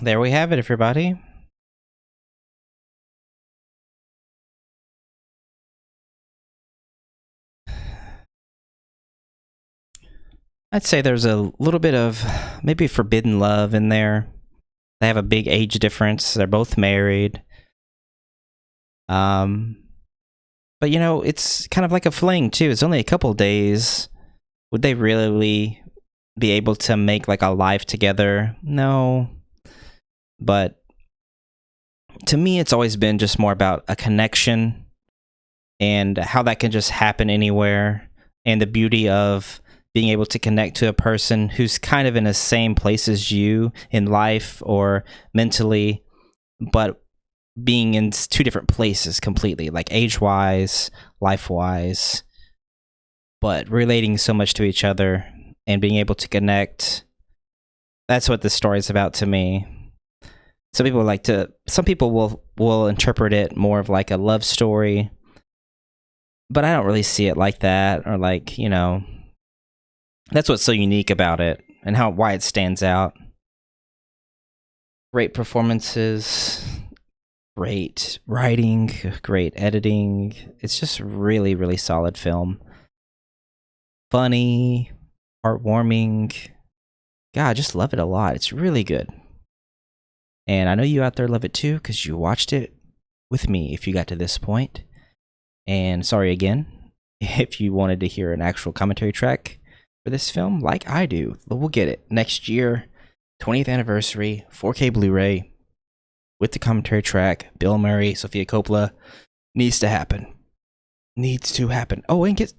There we have it, everybody. I'd say there's a little bit of maybe forbidden love in there. They have a big age difference. They're both married. But it's kind of like a fling too. It's only a couple days. Would they really be able to make like a life together? No. But to me, it's always been just more about a connection and how that can just happen anywhere, and the beauty of being able to connect to a person who's kind of in the same place as you in life or mentally, but being in two different places completely, like age-wise, life-wise, but relating so much to each other and being able to connect. That's what this story is about to me. Some people will interpret it more of like a love story, but I don't really see it like that, or like, that's what's so unique about it and why it stands out. Great performances, great writing, great editing. It's just really, really solid film. Funny, heartwarming. God, I just love it a lot. It's really good. And I know you out there love it too, because you watched it with me if you got to this point. And sorry again, if you wanted to hear an actual commentary track for this film, like I do, but we'll get it next year, 20th anniversary, 4K Blu-ray, with the commentary track, Bill Murray, Sofia Coppola. Needs to happen. Oh, and get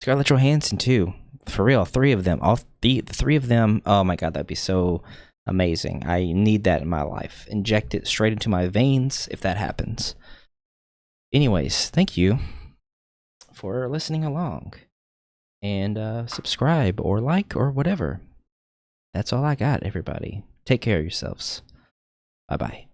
Scarlett Johansson too. For real, 3 of them. The 3 of them. Oh my god, that'd be so amazing. I need that in my life. Inject it straight into my veins if that happens. Anyways, thank you for listening along. And subscribe or like or whatever. That's all I got, everybody. Take care of yourselves. Bye-bye.